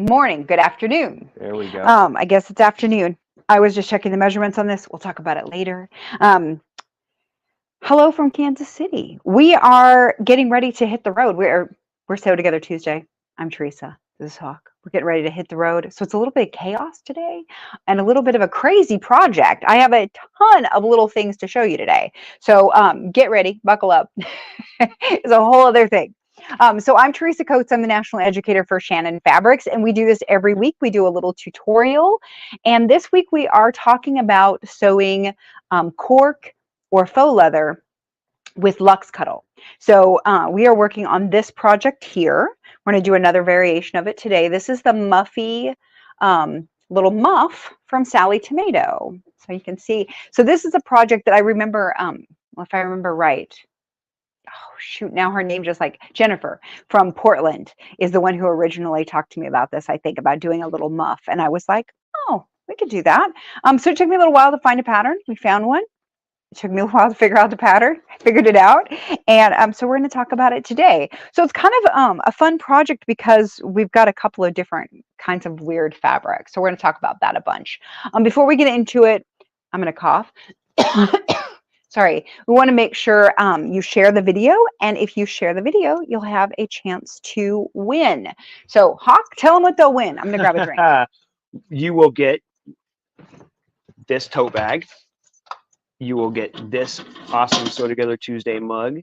morning, good afternoon. There we go. I guess it's afternoon. I was just checking the measurements on this. We'll talk about it later. Hello from Kansas City. We are getting ready to hit the road. We're Sew Together Tuesday. I'm Teresa. This is Hawk. We're getting ready to hit the road. So it's a little bit of chaos today and a little bit of a crazy project. I have a ton of little things to show you today. So get ready, buckle up. It's a whole other thing. So I'm Teresa Coates. I'm the National Educator for Shannon Fabrics, and we do this every week. We do a little tutorial, and this week we are talking about sewing cork or faux leather with Luxe Cuddle. So we are working on this project here. We're going to do another variation of it today. This is the Muffy little muff from Sallie Tomato. So you can see. So this is a project that I remember, if I remember right. Oh, shoot, now her name just like Jennifer from Portland is the one who originally talked to me about this, I think, about doing a little muff. And I was like, oh, we could do that. So it took me a little while to find a pattern. We found one. It took me a while to figure out the pattern. I figured it out. And so we're going to talk about it today. So it's kind of a fun project because we've got a couple of different kinds of weird fabrics. So we're going to talk about that a bunch. Before we get into it, I'm going to cough. Sorry, we want to make sure you share the video, and if you share the video, you'll have a chance to win. So, Hawk, tell them what they'll win. I'm going to grab a drink. You will get this tote bag. You will get this awesome Sew Together Tuesday mug.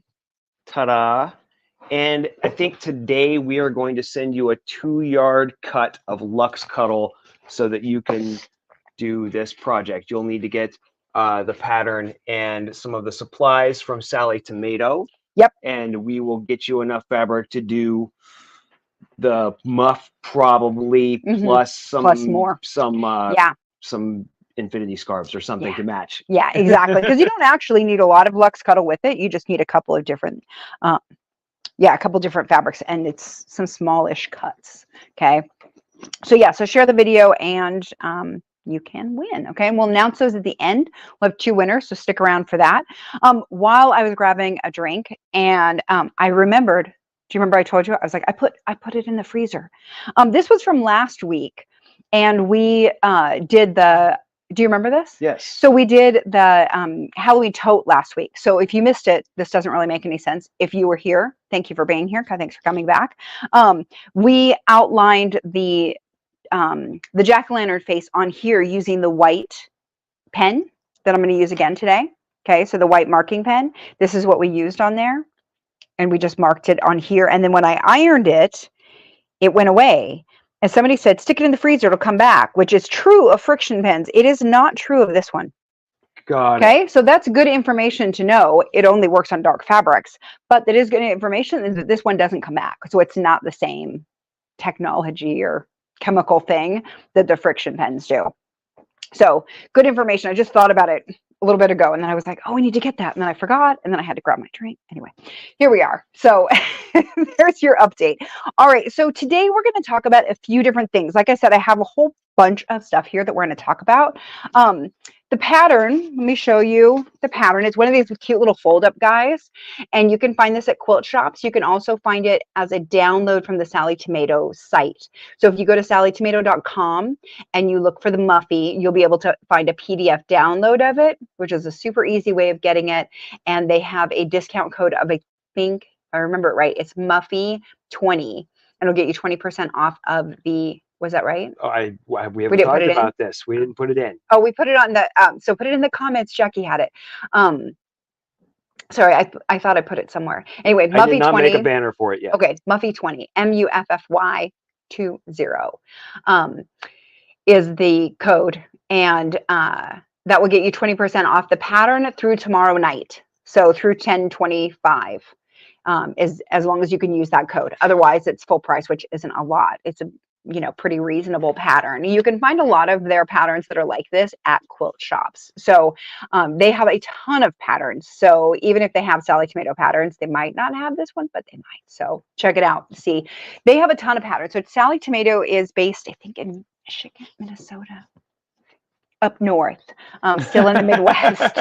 Ta-da! And I think today we are going to send you a 2-yard cut of Luxe Cuddle so that you can do this project. You'll need to get the pattern and some of the supplies from Sallie Tomato. Yep. And we will get you enough fabric to do the muff probably plus more. Some infinity scarves or something to match. Yeah, exactly. Because you don't actually need a lot of Luxe Cuddle with it. You just need a couple of different a couple different fabrics, and it's some smallish cuts. Okay. So yeah, so share the video and you can win. Okay, and we'll announce those at the end. We'll have 2 winners, so stick around for that. While I was grabbing a drink, and I remembered. Do you remember I told you? I was like, I put it in the freezer. This was from last week, and we did the. Do you remember this? Yes. So we did the Halloween tote last week. So if you missed it, this doesn't really make any sense. If you were here, thank you for being here. Thanks for coming back. We outlined the jack-o'-lantern face on here using the white pen that I'm going to use again today. Okay, so the white marking pen. This is what we used on there. And we just marked it on here. And then when I ironed it, it went away. And somebody said, stick it in the freezer, it'll come back, which is true of friction pens. It is not true of this one. Got it. Okay, so that's good information to know. It only works on dark fabrics. But that is good information that this one doesn't come back. So it's not the same technology or chemical thing that the friction pens do. So good information. I just thought about it a little bit ago, and then I was like, oh, we need to get that. And then I forgot, and then I had to grab my drink. Anyway, here we are. So there's your update. All right, so today we're going to talk about a few different things. Like I said, I have a whole bunch of stuff here that we're going to talk about. The pattern, let me show you the pattern. It's one of these cute little fold-up guys, and you can find this at quilt shops. You can also find it as a download from the Sallie Tomato site. So if you go to sallietomato.com and you look for the Muffy, you'll be able to find a PDF download of it, which is a super easy way of getting it. And they have a discount code of, I think, if I remember it right, it's Muffy 20, and it'll get you 20% off of the. Was that right? Oh, we haven't talked about this. We didn't put it in. Oh, we put it on the, so put it in the comments. Jackie had it. Sorry, I thought I put it somewhere. Anyway, Muffy 20. I did not make a banner for it yet. Okay, Muffy 20, MUFFY 20 is the code. And that will get you 20% off the pattern through tomorrow night. So through 10/25. As long as you can use that code. Otherwise, it's full price, which isn't a lot. It's a pretty reasonable pattern. You can find a lot of their patterns that are like this at quilt shops. So they have a ton of patterns. So even if they have Sallie Tomato patterns, they might not have this one, but they might. So check it out. See, they have a ton of patterns. So Sallie Tomato is based, I think, in Michigan, Minnesota, up north, still in the Midwest.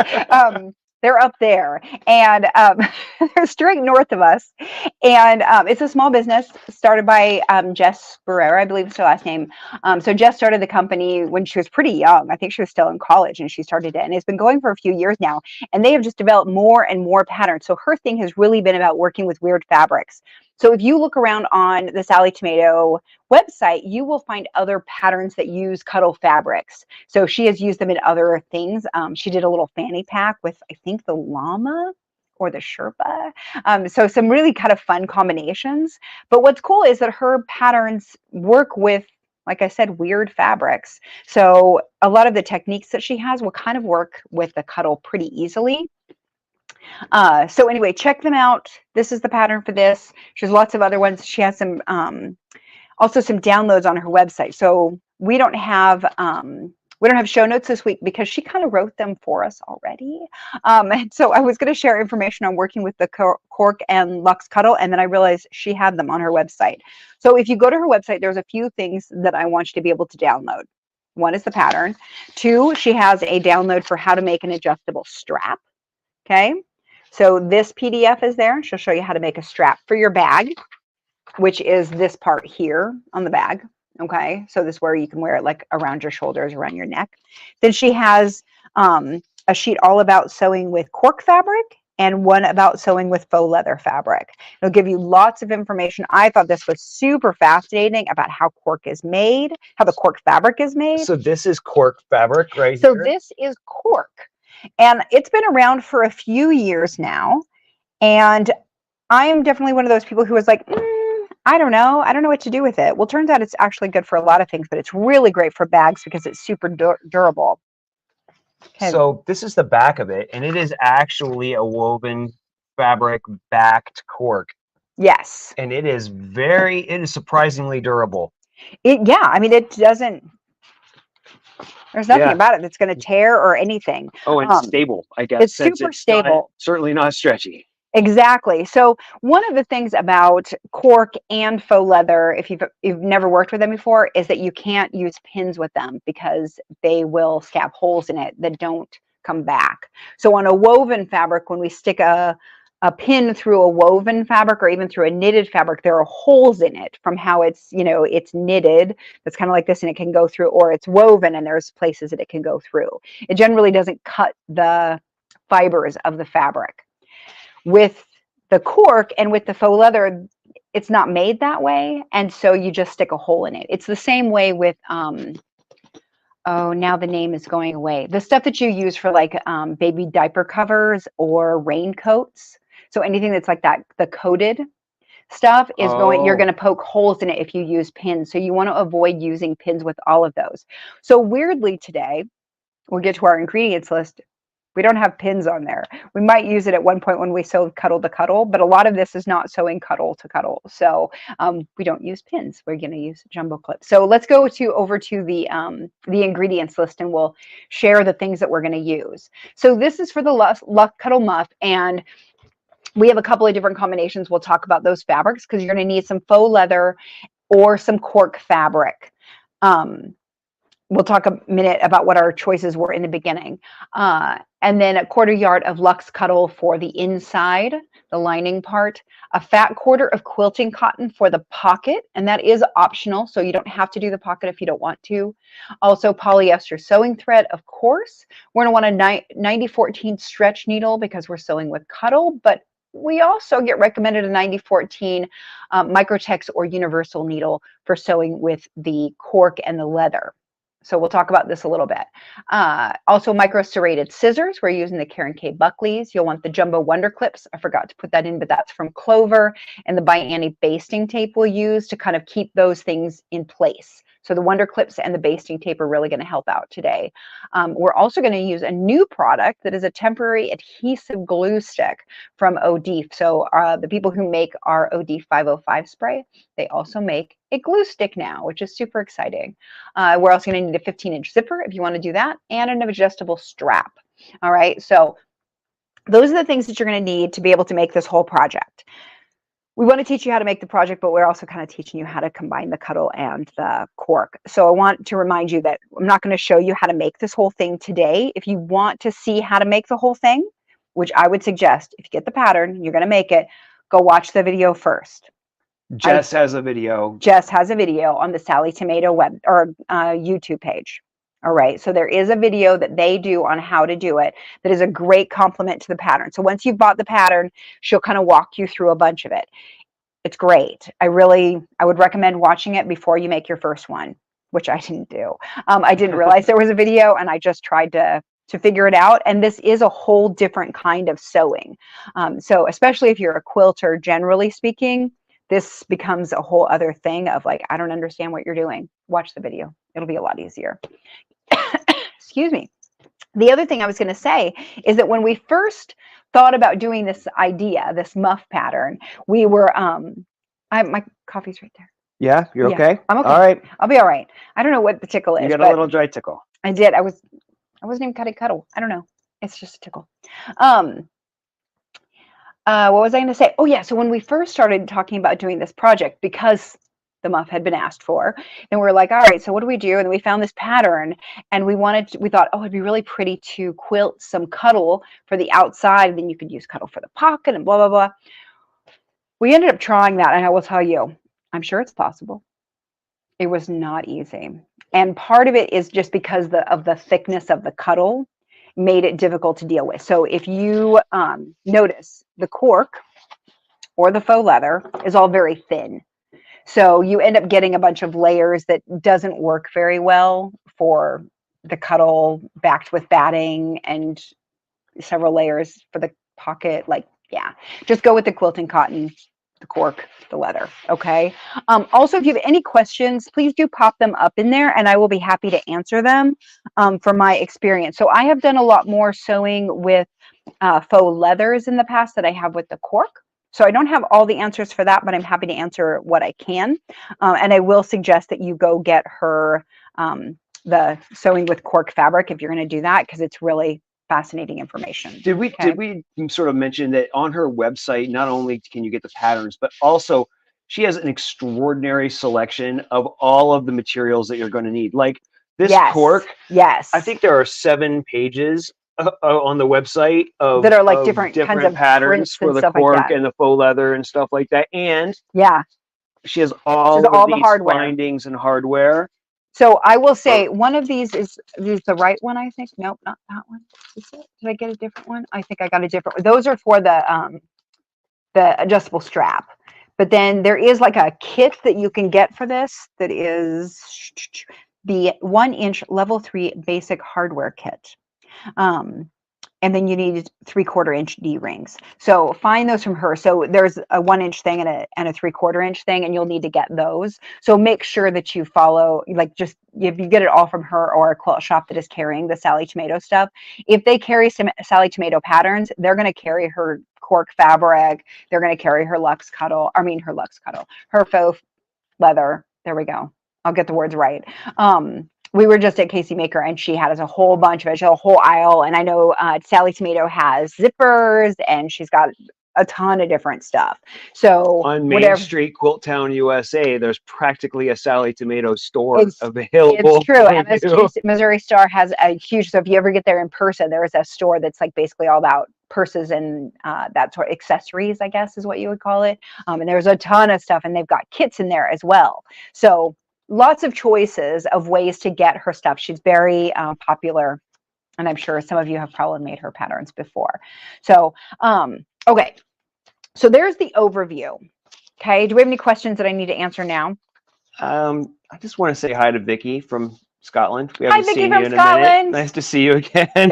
They're up there, and they're straight north of us. And it's a small business started by Jess Barrera, I believe is her last name. So Jess started the company when she was pretty young. I think she was still in college, and she started it, and it's been going for a few years now. And they have just developed more and more patterns. So her thing has really been about working with weird fabrics. So if you look around on the Sallie Tomato website, you will find other patterns that use cuddle fabrics. So she has used them in other things. She did a little fanny pack with, I think, the llama or the Sherpa. So some really kind of fun combinations. But what's cool is that her patterns work with, like I said, weird fabrics. So a lot of the techniques that she has will kind of work with the cuddle pretty easily. So anyway, check them out. This is the pattern for this. She has lots of other ones. She has some also some downloads on her website. So we don't have show notes this week because she kind of wrote them for us already. And so I was going to share information on working with the cork and Luxe Cuddle, and then I realized she had them on her website. So if you go to her website, there's a few things that I want you to be able to download. One is the pattern. Two, she has a download for how to make an adjustable strap. Okay. So this PDF is there. She'll show you how to make a strap for your bag, which is this part here on the bag. Okay. So this is where you can wear it like around your shoulders, around your neck. Then she has a sheet all about sewing with cork fabric and one about sewing with faux leather fabric. It'll give you lots of information. I thought this was super fascinating about how cork is made, how the cork fabric is made. So this is cork fabric right So here? this is cork. And it's been around for a few years now. And I am definitely one of those people who was like, I don't know what to do with it. Well, turns out it's actually good for a lot of things, but it's really great for bags because it's super durable. Okay. So this is the back of it, and it is actually a woven fabric backed cork. Yes. And it is surprisingly durable. Yeah, I mean, it doesn't, there's nothing about it that's going to tear or anything. Oh, and stable, I guess. It's super stable. Certainly not stretchy. Exactly. So one of the things about cork and faux leather, if you've never worked with them before, is that you can't use pins with them because they will scab holes in it that don't come back. So on a woven fabric, when we stick a pin through a woven fabric or even through a knitted fabric, there are holes in it from how it's, it's knitted. That's kind of like this, and it can go through, or it's woven and there's places that it can go through. It generally doesn't cut the fibers of the fabric. With the cork and with the faux leather, it's not made that way, and so you just stick a hole in it. It's the same way with oh, now the name is going away. The stuff that you use for like baby diaper covers or raincoats. So anything that's like that, the coated stuff is you're going to poke holes in it if you use pins. So you want to avoid using pins with all of those. So weirdly today, we'll get to our ingredients list. We don't have pins on there. We might use it at one point when we sew cuddle to cuddle, but a lot of this is not sewing cuddle to cuddle. So we don't use pins. We're going to use jumbo clips. So let's go over to the ingredients list, and we'll share the things that we're going to use. So this is for the Luxe Cuddle Muff, and we have a couple of different combinations. We'll talk about those fabrics because you're going to need some faux leather or some cork fabric. We'll talk a minute about what our choices were in the beginning. And then a 1/4 yard of Luxe Cuddle for the inside, the lining part, a fat 1/4 of quilting cotton for the pocket, and that is optional, so you don't have to do the pocket if you don't want to. Also polyester sewing thread, of course. We're going to want a 90/14 stretch needle because we're sewing with cuddle, but we also get recommended a 90/14 Microtex or universal needle for sewing with the cork and the leather. So we'll talk about this a little bit. Also micro serrated scissors. We're using the Karen K Buckley's. You'll want the jumbo wonder clips. I forgot to put that in, but that's from Clover. And the ByAnnie basting tape we'll use to kind of keep those things in place. So the wonder clips and the basting tape are really going to help out today. We're also going to use a new product that is a temporary adhesive glue stick from OD. So the people who make our OD 505 spray, they also make a glue stick now, which is super exciting. We're also going to need a 15-inch zipper if you want to do that, and an adjustable strap. All right, so those are the things that you're going to need to be able to make this whole project. We want to teach you how to make the project, but we're also kind of teaching you how to combine the cuddle and the cork. So I want to remind you that I'm not going to show you how to make this whole thing today. If you want to see how to make the whole thing, which I would suggest, if you get the pattern, you're going to make it, go watch the video first. Jess has a video. Jess has a video on the Sallie Tomato web or YouTube page. All right, so there is a video that they do on how to do it that is a great complement to the pattern. So once you've bought the pattern, she'll kind of walk you through a bunch of it. It's great. I would recommend watching it before you make your first one, which I didn't do. I didn't realize there was a video, and I just tried to figure it out. And this is a whole different kind of sewing. So especially if you're a quilter, generally speaking, this becomes a whole other thing of like, I don't understand what you're doing. Watch the video. It'll be a lot easier. Excuse me. The other thing I was going to say is that when we first thought about doing this idea, this muff pattern, we were, my coffee's right there. Yeah, you're okay? I'm okay. All right. I'll be all right. I don't know what the tickle is. You got a little dry tickle. I did. I wasn't even cutting cuddle. I don't know. It's just a tickle. What was I going to say? Oh yeah. So when we first started talking about doing this project, because the muff had been asked for, and we were like, all right, so what do we do? And we found this pattern, and we thought, oh, it'd be really pretty to quilt some cuddle for the outside, and then you could use cuddle for the pocket and blah, blah, blah. We ended up trying that, and I will tell you, I'm sure it's possible. It was not easy. And part of it is just because of the thickness of the cuddle made it difficult to deal with. So if you notice, the cork or the faux leather is all very thin. So you end up getting a bunch of layers that doesn't work very well for the cuddle backed with batting and several layers for the pocket. Like, yeah, just go with the quilting cotton, the cork, the leather. Okay. Also, if you have any questions, please do pop them up in there and I will be happy to answer them from my experience. So I have done a lot more sewing with faux leathers in the past that I have with the cork. So I don't have all the answers for that, but I'm happy to answer what I can. And I will suggest that you go get her the sewing with cork fabric if you're going to do that, because it's really fascinating information. Did we sort of mention that on her website, not only can you get the patterns, but also she has an extraordinary selection of all of the materials that you're going to need. Like this cork. Yes. I think there are 7 pages on the website that are like different kinds of patterns for the cork like and the faux leather and stuff like that. And yeah, she has all the these hardware bindings and hardware. So I will say one of these is the right one, I think. Nope, not that one. Is it? Did I get a different one? I think I got a different one. Those are for the adjustable strap. But then there is like a kit that you can get for this that is the 1-inch level 3 basic hardware kit. And then you need 3/4 inch D-rings. So find those from her. So there's a 1-inch thing and a 3/4 inch thing, and you'll need to get those. So make sure that you follow, like, just if you get it all from her or a quilt shop that is carrying the Sallie Tomato stuff. If they carry some Sallie Tomato patterns, they're going to carry her cork fabric. They're going to carry her Luxe Cuddle. Her faux leather. There we go. I'll get the words right. We were just at Casey Maker and she had a whole bunch of it. She had a whole aisle. And I know Sallie Tomato has zippers and she's got a ton of different stuff. So on Main Street, Quilt Town, USA, there's practically a Sallie Tomato store available. It's true. MSG Missouri Star has a huge, so if you ever get there in person, there is a store that's like basically all about purses and that sort of accessories, I guess is what you would call it. And there's a ton of stuff and they've got kits in there as well. So lots of choices of ways to get her stuff. She's very popular, and I'm sure some of you have probably made her patterns before. So, okay, so there's the overview. Okay, do we have any questions that I need to answer now? I just want to say hi to Vicky from Scotland. We hi, haven't Vicky seen from you in Scotland. a minute. Nice to see you again.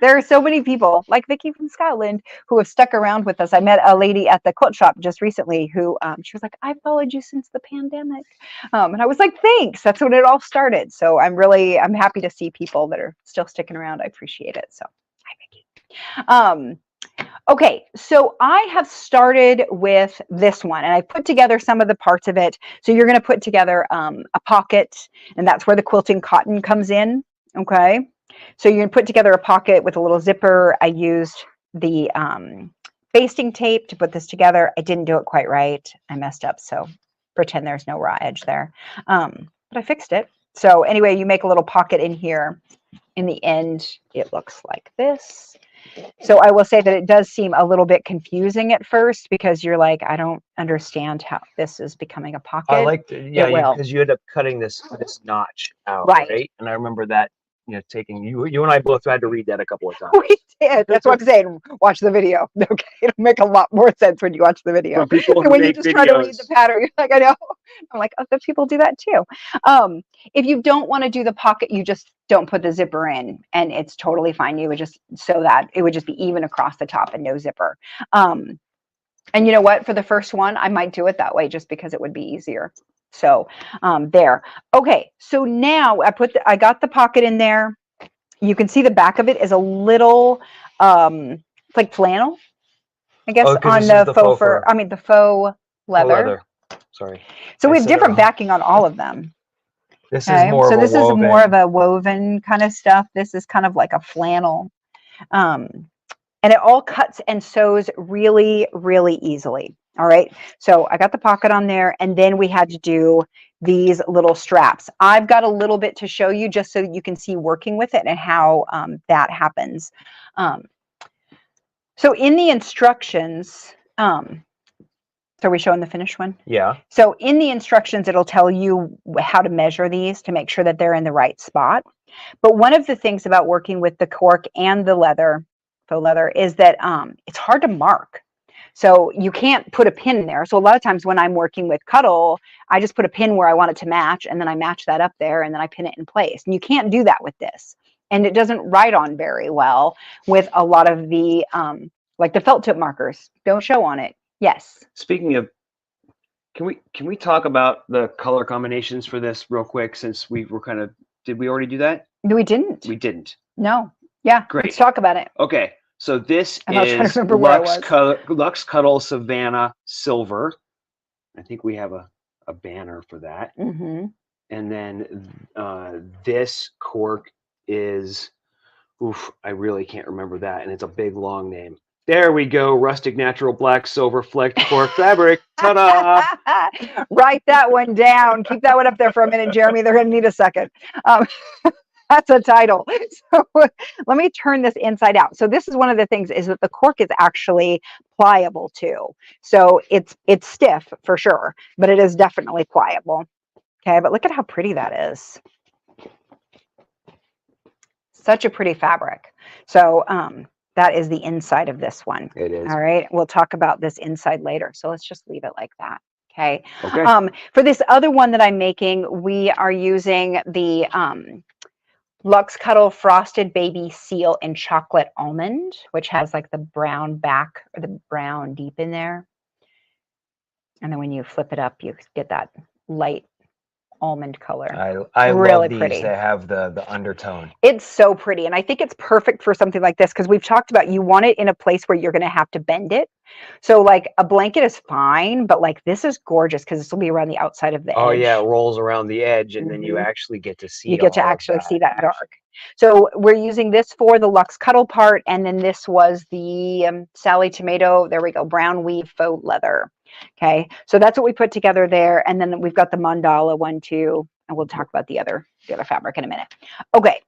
There are so many people like Vicky from Scotland who have stuck around with us. I met a lady at the quilt shop just recently who she was like, I followed you since the pandemic. And I was like, thanks. That's when it all started. So I'm happy to see people that are still sticking around. I appreciate it. So hi, Vicky. Okay, so I have started with this one and I put together some of the parts of it. So you're going to put together a pocket, and that's where the quilting cotton comes in. Okay. So you can put together a pocket with a little zipper. I used the basting tape to put this together. I didn't do it quite right. I messed up, so pretend there's no raw edge there. But I fixed it. So anyway, you make a little pocket in here. in the end, it looks like this. So I will say that it does seem a little bit confusing at first because you're like, I don't understand how this is becoming a pocket. I like, yeah, because you end up cutting this notch out, right? And I remember that, taking you and I both had to read that a couple of times. We did. That's what I'm saying. Watch the video. Okay, it'll make a lot more sense when you watch the video. From people and when you just try to read the pattern, you're like, I know. I'm like, other people do that too. If you don't want to do the pocket, you just don't put the zipper in, and it's totally fine. You would just sew that. It would just be even across the top and no zipper. And you know what? For the first one, I might do it that way just because it would be easier. So there. Okay, so now I got the pocket in there. You can see the back of it is a little it's like flannel, I guess, on the faux fur. I mean the faux leather. Sorry. So we have different backing on all of them. This is more is more of a woven kind of stuff. This is kind of like a flannel. And it all cuts and sews really, really easily. All right. So I got the pocket on there, and then we had to do these little straps. I've got a little bit to show you just so that you can see working with it and how that happens. So in the instructions, so are we showing the finished one? Yeah. So in the instructions, it'll tell you how to measure these to make sure that they're in the right spot. But one of the things about working with the cork and the leather, faux leather, is that it's hard to mark. So you can't put a pin in there. So a lot of times when I'm working with Cuddle, I just put a pin where I want it to match, and then I match that up there, and then I pin it in place. And you can't do that with this. And it doesn't write on very well with a lot of the, like the felt tip markers. Don't show on it. Yes. Speaking of, can we talk about the color combinations for this real quick, since we were kind of, did we already do that? No, we didn't. We didn't. No. Yeah. Great. Let's talk about it. Okay. So this is Luxe Cuddle Savannah Silver. I think we have a banner for that. Mm-hmm. And then this cork is, I really can't remember that. And it's a big, long name. There we go. Rustic Natural Black Silver Flecked Cork Fabric. Ta-da! Write that one down. Keep that one up there for a minute, Jeremy. They're going to need a second. That's a title. So let me turn this inside out. So this is one of the things, is that the cork is actually pliable too. So it's stiff for sure, but it is definitely pliable. Okay, but look at how pretty that is. Such a pretty fabric. So that is the inside of this one. It is. All right, we'll talk about this inside later. So let's just leave it like that. Okay. Okay. For this other one that I'm making, we are using the Luxe Cuddle Frosted Baby Seal in Chocolate Almond, which has like the brown back, or the brown deep in there. And then when you flip it up, you get that light almond color. I really love these. pretty. They have the undertone. It's so pretty, and I think it's perfect for something like this because we've talked about you want it in a place where you're going to have to bend it. So like a blanket is fine, but like this is gorgeous because this will be around the outside of the edge. Oh yeah, it rolls around the edge, and then you actually get to see. You get to actually see that dark. So we're using this for the Luxe Cuddle part, and then this was the Sallie Tomato. There we go, brown weave faux leather. Okay, so that's what we put together there, and then we've got the mandala one too, and we'll talk about the other fabric in a minute. Okay,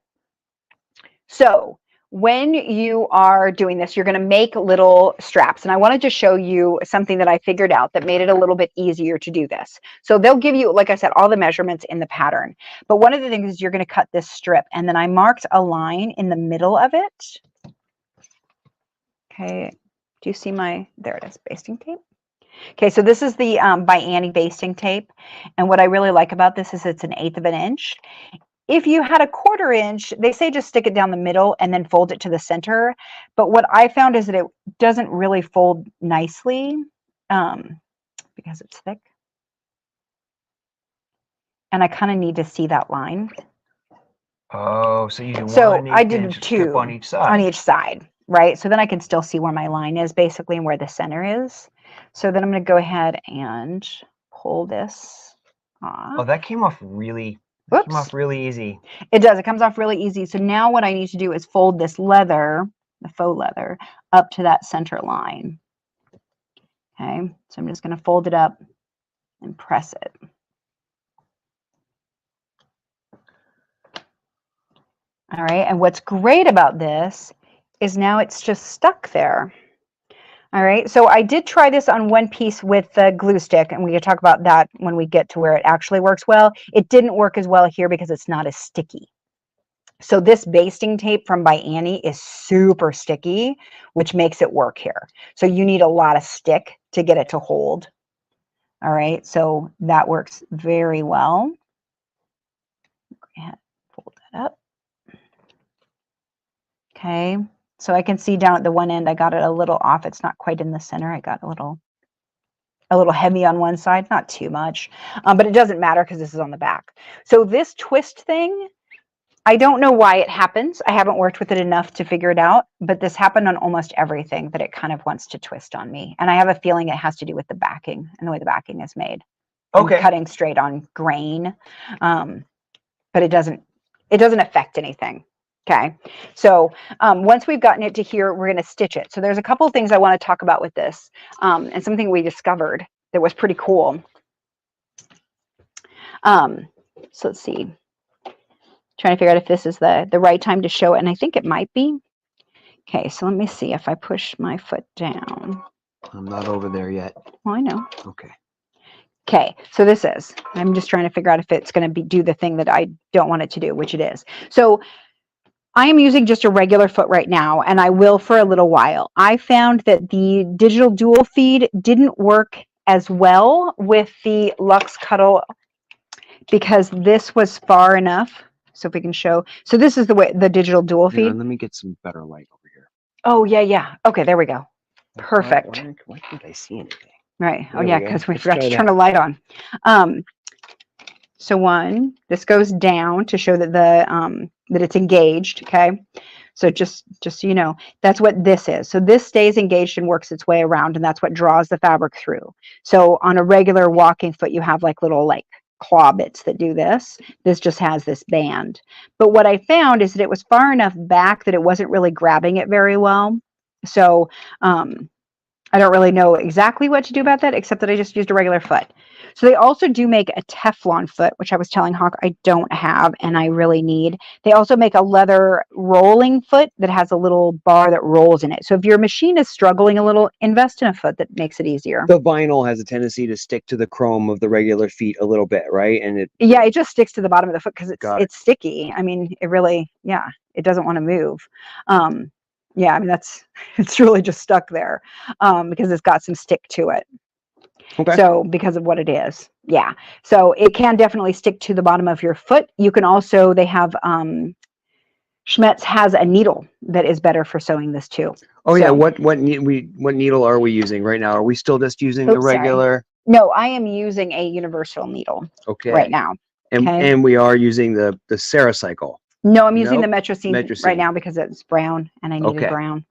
so when you are doing this, you're going to make little straps, and I wanted to show you something that I figured out that made it a little bit easier to do this. So they'll give you, like I said, all the measurements in the pattern, but one of the things is you're going to cut this strip, and then I marked a line in the middle of it. Okay, do you see there it is, basting tape. Okay, so this is the ByAnnie basting tape, and what I really like about this is it's 1/8 of an inch. If you had a 1/4 inch, they say just stick it down the middle and then fold it to the center. But what I found is that it doesn't really fold nicely because it's thick. And I kind of need to see that line. Oh, so you do I did 2 on each side. On each side, right? So then I can still see where my line is basically and where the center is. So then I'm going to go ahead and pull this off. Oh, that came off really. It came off really easy. It does. It comes off really easy. So now what I need to do is fold this leather, the faux leather, up to that center line. Okay, so I'm just going to fold it up and press it. All right, and what's great about this is now it's just stuck there. All right, so I did try this on one piece with the glue stick, and we can talk about that when we get to where it actually works well. It didn't work as well here because it's not as sticky. So this basting tape from ByAnnie is super sticky, which makes it work here. So you need a lot of stick to get it to hold. All right, so that works very well. Go ahead, fold that up. Okay, so I can see down at the one end, I got it a little off. It's not quite in the center. I got a little heavy on one side, not too much, but it doesn't matter because this is on the back. So this twist thing, I don't know why it happens. I haven't worked with it enough to figure it out, but this happened on almost everything that it kind of wants to twist on me. And I have a feeling it has to do with the backing and the way the backing is made. Okay. I'm cutting straight on grain, but it doesn't affect anything. Okay, so once we've gotten it to here, we're going to stitch it. So there's a couple of things I want to talk about with this, and something we discovered that was pretty cool. So let's see. Trying to figure out if this is the right time to show it, and I think it might be. Okay, so let me see if I push my foot down. I'm not over there yet. Well, I know. Okay. Okay, so this is, I'm just trying to figure out if it's going to do the thing that I don't want it to do, which it is. So I am using just a regular foot right now, and I will for a little while. I found that the digital dual feed didn't work as well with the Luxe Cuddle because this was far enough. So if we can show, so this is the way the digital dual feed. Let me get some better light over here. Oh yeah. Okay, there we go. Perfect. Why can't I see anything? Right. Oh There yeah, we go. because we Let's forgot try to turn the light on. So one, this goes down to show that that it's engaged. Okay. So just so you know, that's what this is. So this stays engaged and works its way around, and that's what draws the fabric through. So on a regular walking foot, you have like little claw bits that do this. This just has this band. But what I found is that it was far enough back that it wasn't really grabbing it very well. So I don't really know exactly what to do about that, except that I just used a regular foot. So they also do make a Teflon foot, which I was telling Hawk I don't have and I really need. They also make a leather rolling foot that has a little bar that rolls in it. So if your machine is struggling a little, invest in a foot that makes it easier. The vinyl has a tendency to stick to the chrome of the regular feet a little bit, right? And it just sticks to the bottom of the foot because it's sticky. I mean, it really, it doesn't want to move. Yeah, I mean, it's really just stuck there because it's got some stick to it. Okay. So because of what it is. Yeah. So it can definitely stick to the bottom of your foot. You can also, they have, Schmetz has a needle that is better for sewing this too. Oh yeah. What needle are we using right now? Are we still just using the regular? Sorry. No, I am using a universal needle right now. And we are using the Ceracycle. No, I'm using the Mettler right now because it's brown and I needed brown.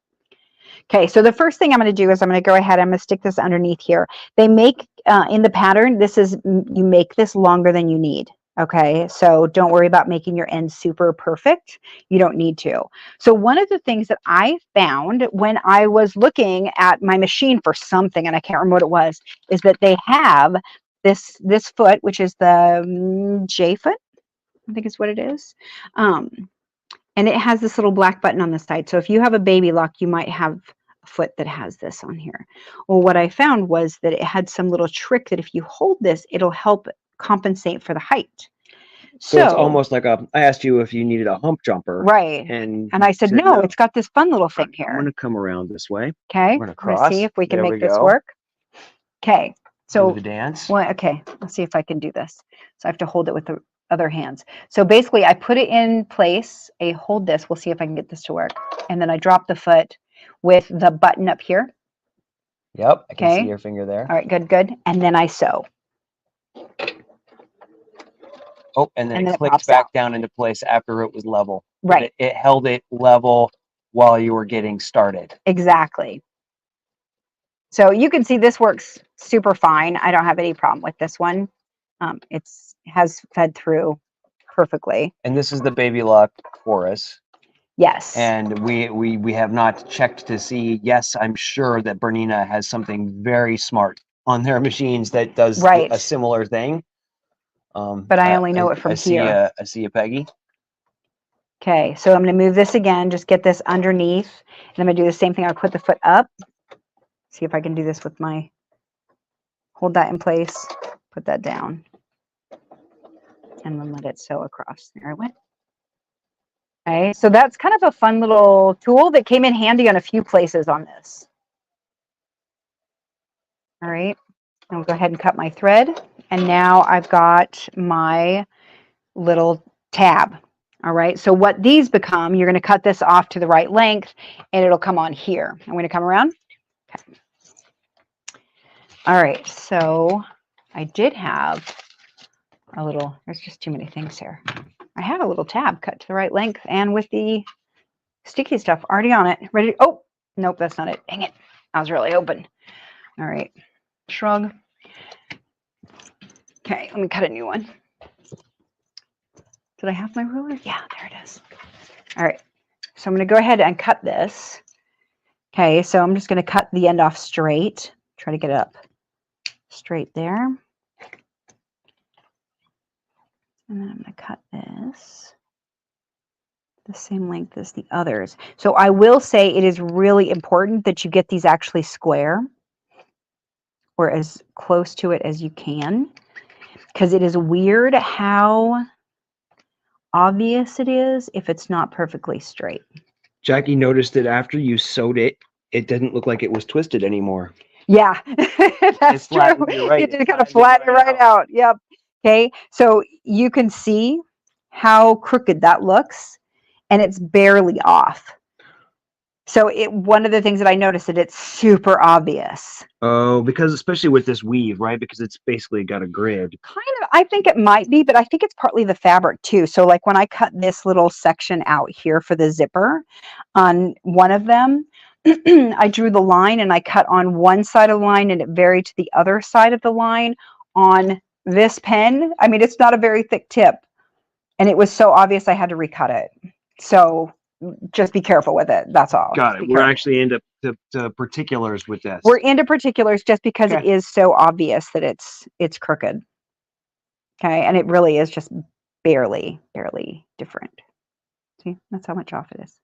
Okay, so the first thing I'm going to do is I'm going to go ahead, I'm going to stick this underneath here. They make, in the pattern, you make this longer than you need. Okay, so don't worry about making your ends super perfect. You don't need to. So one of the things that I found when I was looking at my machine for something, and I can't remember what it was, is that they have this foot, which is the J foot. I think is what it is. And it has this little black button on the side. So if you have a baby lock, you might have a foot that has this on here. Well, what I found was that it had some little trick that if you hold this, it'll help compensate for the height. So it's almost like I asked you if you needed a hump jumper. Right. And I said, no, it's got this fun little thing here. I'm going to come around this way. Okay. Let's see if we can make this work. Okay. So do the dance. Well, okay. Let's see if I can do this. So I have to hold it with the other hands. So basically I put it in place, I hold this, we'll see if I can get this to work. And then I drop the foot with the button up here. Yep, I can see your finger there. All right, good. And then I sew. Oh, and then it clicks back down into place after it was level. Right. It held it level while you were getting started. Exactly. So you can see this works super fine. I don't have any problem with this one. It has fed through perfectly. And this is the baby lock chorus. Yes. And we have not checked to see. Yes, I'm sure that Bernina has something very smart on their machines that does a similar thing. But I only know it from here. I see a Peggy. Okay, so I'm going to move this again, just get this underneath. And I'm going to do the same thing. I'll put the foot up. See if I can do this with my, hold that in place, put that down, and then let it sew across. There it went. Okay, so that's kind of a fun little tool that came in handy on a few places on this. All right, I'll go ahead and cut my thread. And now I've got my little tab. All right, so what these become, you're going to cut this off to the right length and it'll come on here. I'm going to come around. Okay. All right, so I did have a little, there's just too many things here. I have a little tab cut to the right length and with the sticky stuff already on it. Ready? Oh, nope, that's not it. Dang it. I was really open. All right, shrug. Okay, let me cut a new one. Did I have my ruler? Yeah, there it is. All right, so I'm going to go ahead and cut this. Okay, so I'm just going to cut the end off straight. Try to get it up straight there. And then I'm going to cut this the same length as the others. So I will say it is really important that you get these actually square or as close to it as you can, because it is weird how obvious it is if it's not perfectly straight. Jackie noticed that after you sewed it, it didn't look like it was twisted anymore. Yeah, that's true. Right. It did kind of flatten it right out. Yep. Okay, so you can see how crooked that looks, and it's barely off. So one of the things that I noticed that it's super obvious. Oh, because especially with this weave, right? Because it's basically got a grid. Kind of, I think it might be, but I think it's partly the fabric too. So like when I cut this little section out here for the zipper on one of them, I drew the line and I cut on one side of the line and it varied to the other side of the line on this pen. I mean, it's not a very thick tip and it was so obvious I had to recut it. So just be careful with it. That's all. Got it. We're actually into the particulars with this. We're into particulars just because it is so obvious that it's crooked. Okay, and it really is just barely different. See, that's how much off it is.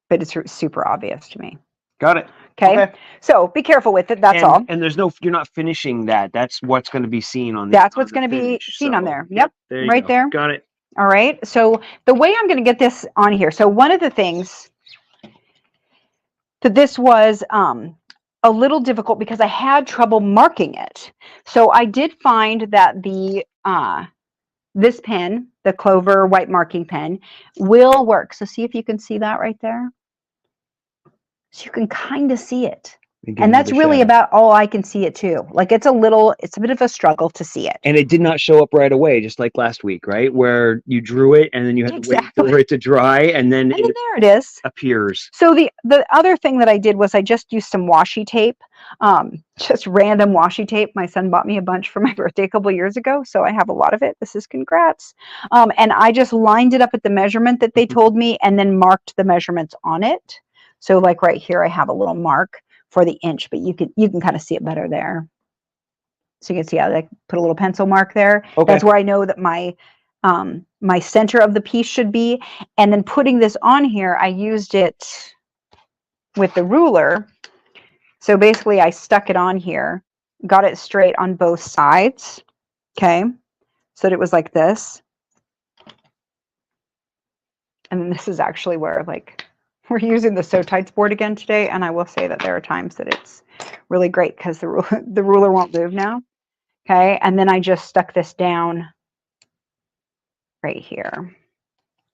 But it's super obvious to me. Got it. Okay. So be careful with it. That's all. And there's no, you're not finishing that. That's what's going to be seen on the. That's what's going to be seen on there. Yep. Right there. Got it. All right. So the way I'm going to get this on here. So one of the things that this was a little difficult because I had trouble marking it. So I did find that the this pen, the Clover white marking pen, will work. So see if you can see that right there. So you can kind of see it. And that's really about all I can see it too. Like it's a bit of a struggle to see it. And it did not show up right away, just like last week, right? Where you drew it and then you had to wait for it to dry and then there it is. Appears. So the other thing that I did was I just used some washi tape, just random washi tape. My son bought me a bunch for my birthday a couple of years ago. So I have a lot of it. This is congrats. And I just lined it up at the measurement that they told me and then marked the measurements on it. So like right here, I have a little mark for the inch, but you can kind of see it better there. So you can see how I put a little pencil mark there. Okay. That's where I know that my my center of the piece should be. And then putting this on here, I used it with the ruler. So basically I stuck it on here, got it straight on both sides. Okay. So that it was like this. And then this is actually where like we're using the Sew Tights board again today, and I will say that there are times that it's really great because the ruler won't move now. Okay, and then I just stuck this down right here,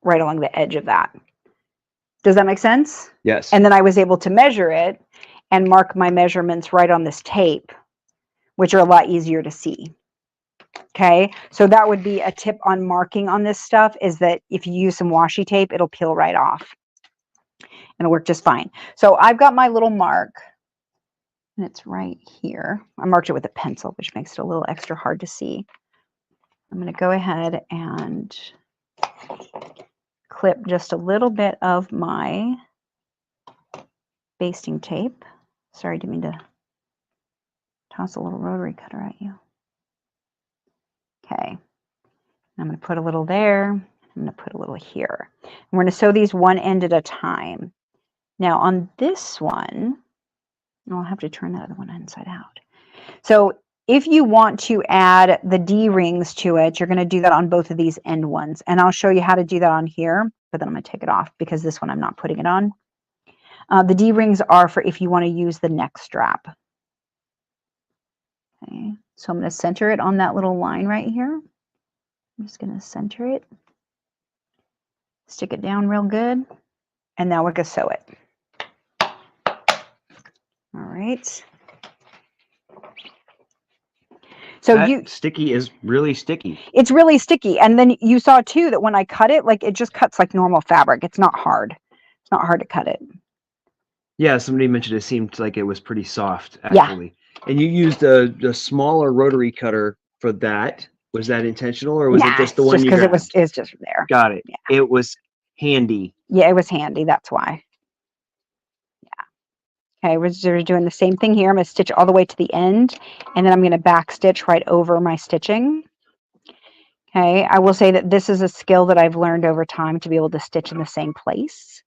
right along the edge of that. Does that make sense? Yes. And then I was able to measure it and mark my measurements right on this tape, which are a lot easier to see. Okay, so that would be a tip on marking on this stuff is that if you use some washi tape, it'll peel right off. It'll work just fine. So I've got my little mark and it's right here. I marked it with a pencil, which makes it a little extra hard to see. I'm going to go ahead and clip just a little bit of my basting tape. Sorry, didn't mean to toss a little rotary cutter at you. Okay. I'm going to put a little there, I'm going to put a little here. And we're going to sew these one end at a time. Now on this one, I'll have to turn that other one inside out. So if you want to add the D-rings to it, you're going to do that on both of these end ones. And I'll show you how to do that on here, but then I'm going to take it off because this one I'm not putting it on. The D-rings are for if you want to use the neck strap. Okay, so I'm going to center it on that little line right here. I'm just going to center it, stick it down real good, and now we're going to sew it. All right. So that sticky is really sticky. It's really sticky. And then you saw too that when I cut it, like it just cuts like normal fabric. It's not hard. It's not hard to cut it. Yeah, somebody mentioned it seemed like it was pretty soft, actually. Yeah. And you used the smaller rotary cutter for that. Was that intentional, or was it just the one you grabbed? Because it's just there. Got it. Yeah. It was handy. Yeah, it was handy. That's why. Okay, we're doing the same thing here. I'm going to stitch all the way to the end, and then I'm going to back stitch right over my stitching. Okay, I will say that this is a skill that I've learned over time to be able to stitch in the same place.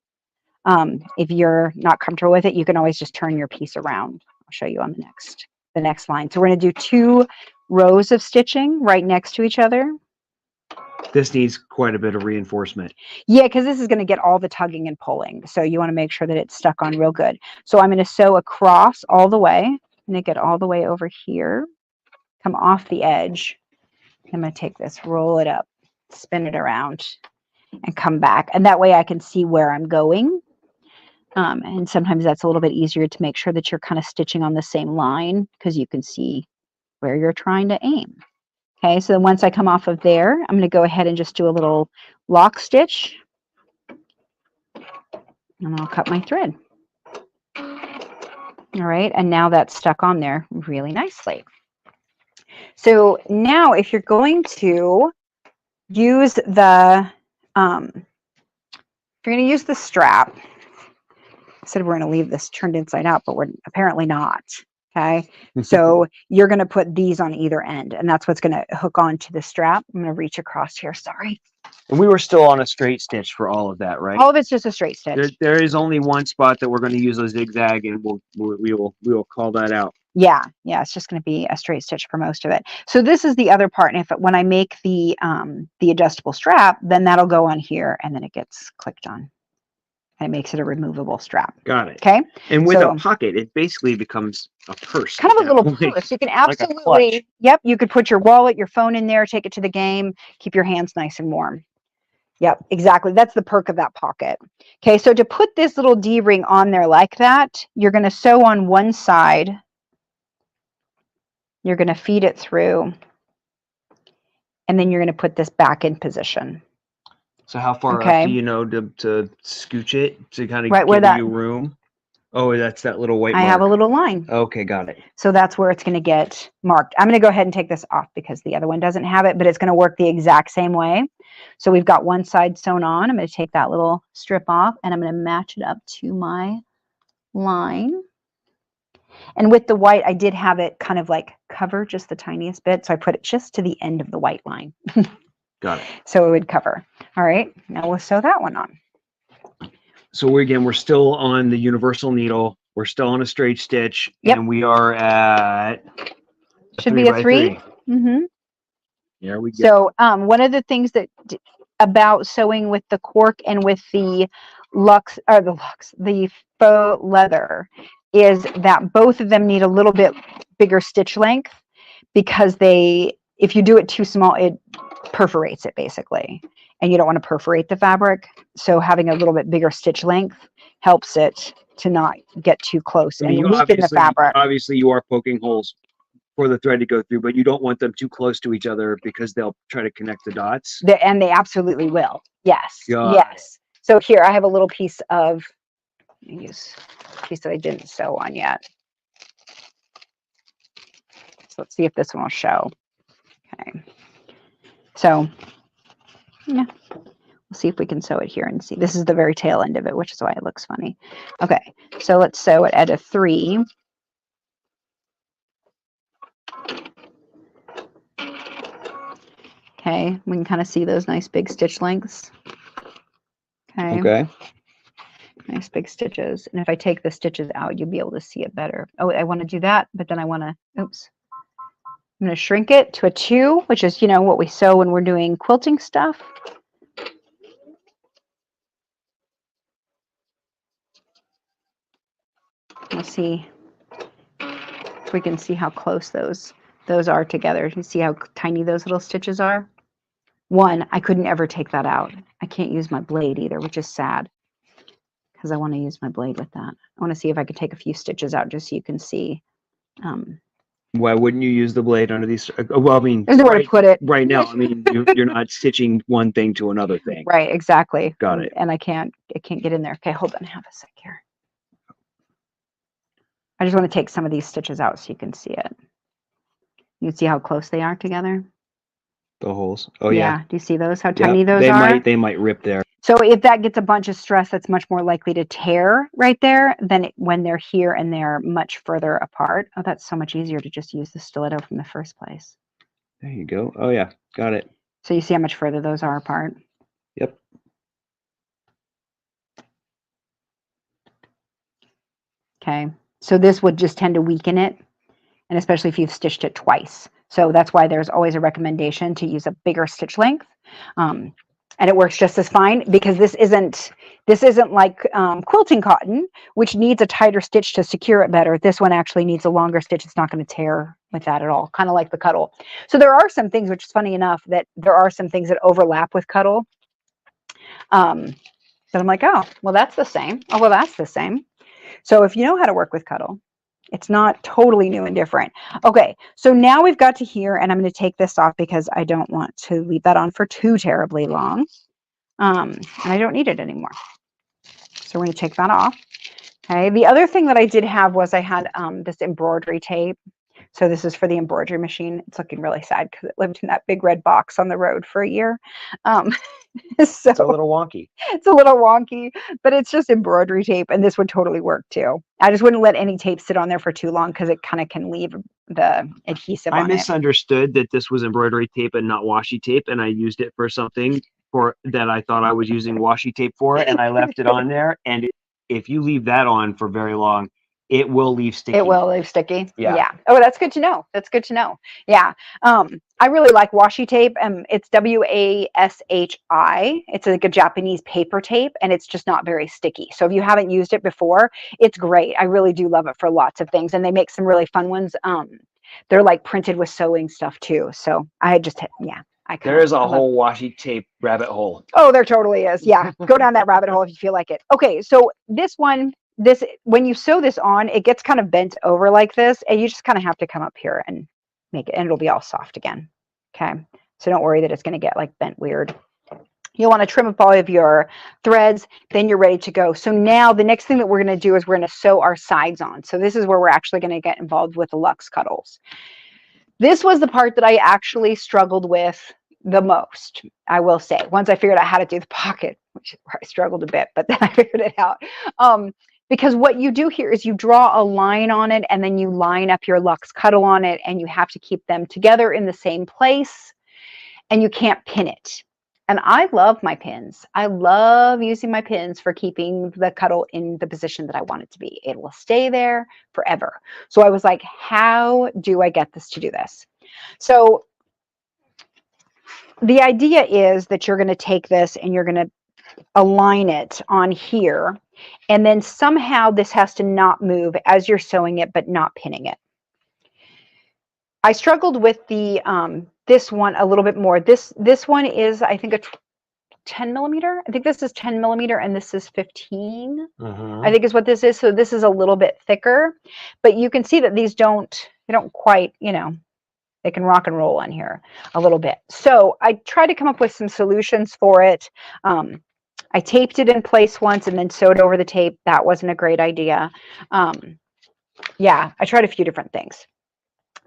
If you're not comfortable with it, you can always just turn your piece around. I'll show you on the next line. So we're going to do 2 rows of stitching right next to each other. This needs quite a bit of reinforcement. Yeah, because this is going to get all the tugging and pulling. So you want to make sure that it's stuck on real good. So I'm going to sew across all the way. I'm going to get all the way over here, come off the edge. I'm going to take this, roll it up, spin it around, and come back. And that way I can see where I'm going. And sometimes that's a little bit easier to make sure that you're kind of stitching on the same line because you can see where you're trying to aim. Okay, so then once I come off of there, I'm going to go ahead and just do a little lock stitch. And I'll cut my thread. All right, and now that's stuck on there really nicely. So now if you're going to use the, strap, I said we're going to leave this turned inside out, but we're apparently not. Okay, so you're going to put these on either end, and that's what's going to hook onto the strap. I'm going to reach across here. Sorry. And we were still on a straight stitch for all of that, right? All of it's just a straight stitch. There is only one spot that we're going to use a zigzag, and we will call that out. Yeah, it's just going to be a straight stitch for most of it. So this is the other part. And when I make the adjustable strap, then that'll go on here, and then it gets clicked on. And it makes it a removable strap. Got it. Okay. And with a pocket, it basically becomes a purse. Kind of a little purse. You can absolutely, like yep, you could put your wallet, your phone in there, take it to the game, keep your hands nice and warm. Yep, exactly. That's the perk of that pocket. Okay, so to put this little D-ring on there like that, you're going to sew on one side. You're going to feed it through. And then you're going to put this back in position. So how far up do you know to scooch it to kind of give you room? Oh, that's that little white mark. I have a little line. Okay, got it. So that's where it's going to get marked. I'm going to go ahead and take this off because the other one doesn't have it, but it's going to work the exact same way. So we've got one side sewn on. I'm going to take that little strip off, and I'm going to match it up to my line. And with the white, I did have it kind of like cover just the tiniest bit. So I put it just to the end of the white line. Got it. So it would cover. All right, now we'll sew that one on. So we're still on the universal needle. We're still on a straight stitch. Yep. And we are at should be a 3. Mm-hmm. There we go. So one of the things that about sewing with the cork and with the the faux leather is that both of them need a little bit bigger stitch length because if you do it too small, it perforates it basically, and you don't want to perforate the fabric. So having a little bit bigger stitch length helps it to not get too close and weaken the fabric. Obviously, you are poking holes for the thread to go through, but you don't want them too close to each other because they'll try to connect the dots. And they absolutely will. Yes. Yes. So here I have a little piece of, use a piece that I didn't sew on yet. So let's see if this one will show. Okay. So yeah, we'll see if we can sew it here and see. This is the very tail end of it, which is why it looks funny. Okay, so let's sew it at a 3. Okay, we can kind of see those nice big stitch lengths. Okay. Okay. Nice big stitches. And if I take the stitches out, you'll be able to see it better. Oh, I want to do that, but then I want to, oops. I'm going to shrink it to a 2, which is, you know, what we sew when we're doing quilting stuff. We'll see if we can see how close those are together. You see how tiny those little stitches are? One, I couldn't ever take that out. I can't use my blade either, which is sad because I want to use my blade with that. I want to see if I could take a few stitches out just so you can see. Why wouldn't you use the blade under these? Well, I mean, There's nowhere to put it. Right now, I mean, you're not stitching one thing to another thing. Right, exactly. Got it. And it can't get in there. Okay, hold on, have a sec here. I just want to take some of these stitches out so you can see it. You can see how close they are together. The holes. Oh yeah. Do you see those? How tiny those are? They might rip there. So if that gets a bunch of stress, that's much more likely to tear right there than when they're here and they're much further apart. Oh, that's so much easier to just use the stiletto from the first place. There you go. Oh yeah, got it. So you see how much further those are apart? Yep. Okay. So this would just tend to weaken it, and especially if you've stitched it twice. So that's why there's always a recommendation to use a bigger stitch length. And it works just as fine because this isn't like quilting cotton, which needs a tighter stitch to secure it better. This one actually needs a longer stitch. It's not going to tear with that at all, kind of like the Cuddle. So there are some things, which is funny enough, that there are some things that overlap with Cuddle. But I'm like, oh, well, that's the same. Oh, well, that's the same. So if you know how to work with Cuddle, it's not totally new and different. Okay, so now we've got to here, and I'm going to take this off because I don't want to leave that on for too terribly long. And I don't need it anymore. So we're going to take that off. Okay, the other thing that I did have was I had this embroidery tape. So this is for the embroidery machine. It's looking really sad because it lived in that big red box on the road for a year. So It's a little wonky. It's a little wonky, but it's just embroidery tape, and this would totally work too. I just wouldn't let any tape sit on there for too long because it kind of can leave the adhesive on it. I misunderstood that this was embroidery tape and not washi tape, and I used it for something that I thought I was using washi tape for, and I left it on there. And if you leave that on for very long, it will leave sticky. It will leave sticky. Yeah. Oh, that's good to know. That's good to know. Yeah. I really like washi tape. It's WASHI. It's like a Japanese paper tape, and it's just not very sticky. So if you haven't used it before, it's great. I really do love it for lots of things, and they make some really fun ones. They're like printed with sewing stuff too. So I just, yeah. There is a whole washi tape rabbit hole. Oh, there totally is. Yeah. Go down that rabbit hole if you feel like it. Okay. So this one, when you sew this on, it gets kind of bent over like this, and you just kind of have to come up here and make it, and it'll be all soft again. Okay. So don't worry that it's going to get like bent weird. You'll want to trim up all of your threads, then you're ready to go. So now the next thing that we're going to do is we're going to sew our sides on. So this is where we're actually going to get involved with the Luxe Cuddles. This was the part that I actually struggled with the most, I will say. Once I figured out how to do the pocket, which is where I struggled a bit, but then I figured it out. Because what you do here is you draw a line on it, and then you line up your Luxe Cuddle on it, and you have to keep them together in the same place, and you can't pin it. And I love my pins. I love using my pins for keeping the Cuddle in the position that I want it to be. It will stay there forever. So I was like, how do I get this to do this? So the idea is that you're going to take this and you're going to align it on here, and then somehow this has to not move as you're sewing it, but not pinning it. I struggled with the this one a little bit more. This one is, I think, a 10 millimeter. I think this is 10 millimeter, and this is 15. I think is what this is. So this is a little bit thicker, but you can see that these they don't quite, they can rock and roll on here a little bit. So I tried to come up with some solutions for it. I taped it in place once and then sewed over the tape. That wasn't a great idea. Yeah, I tried a few different things.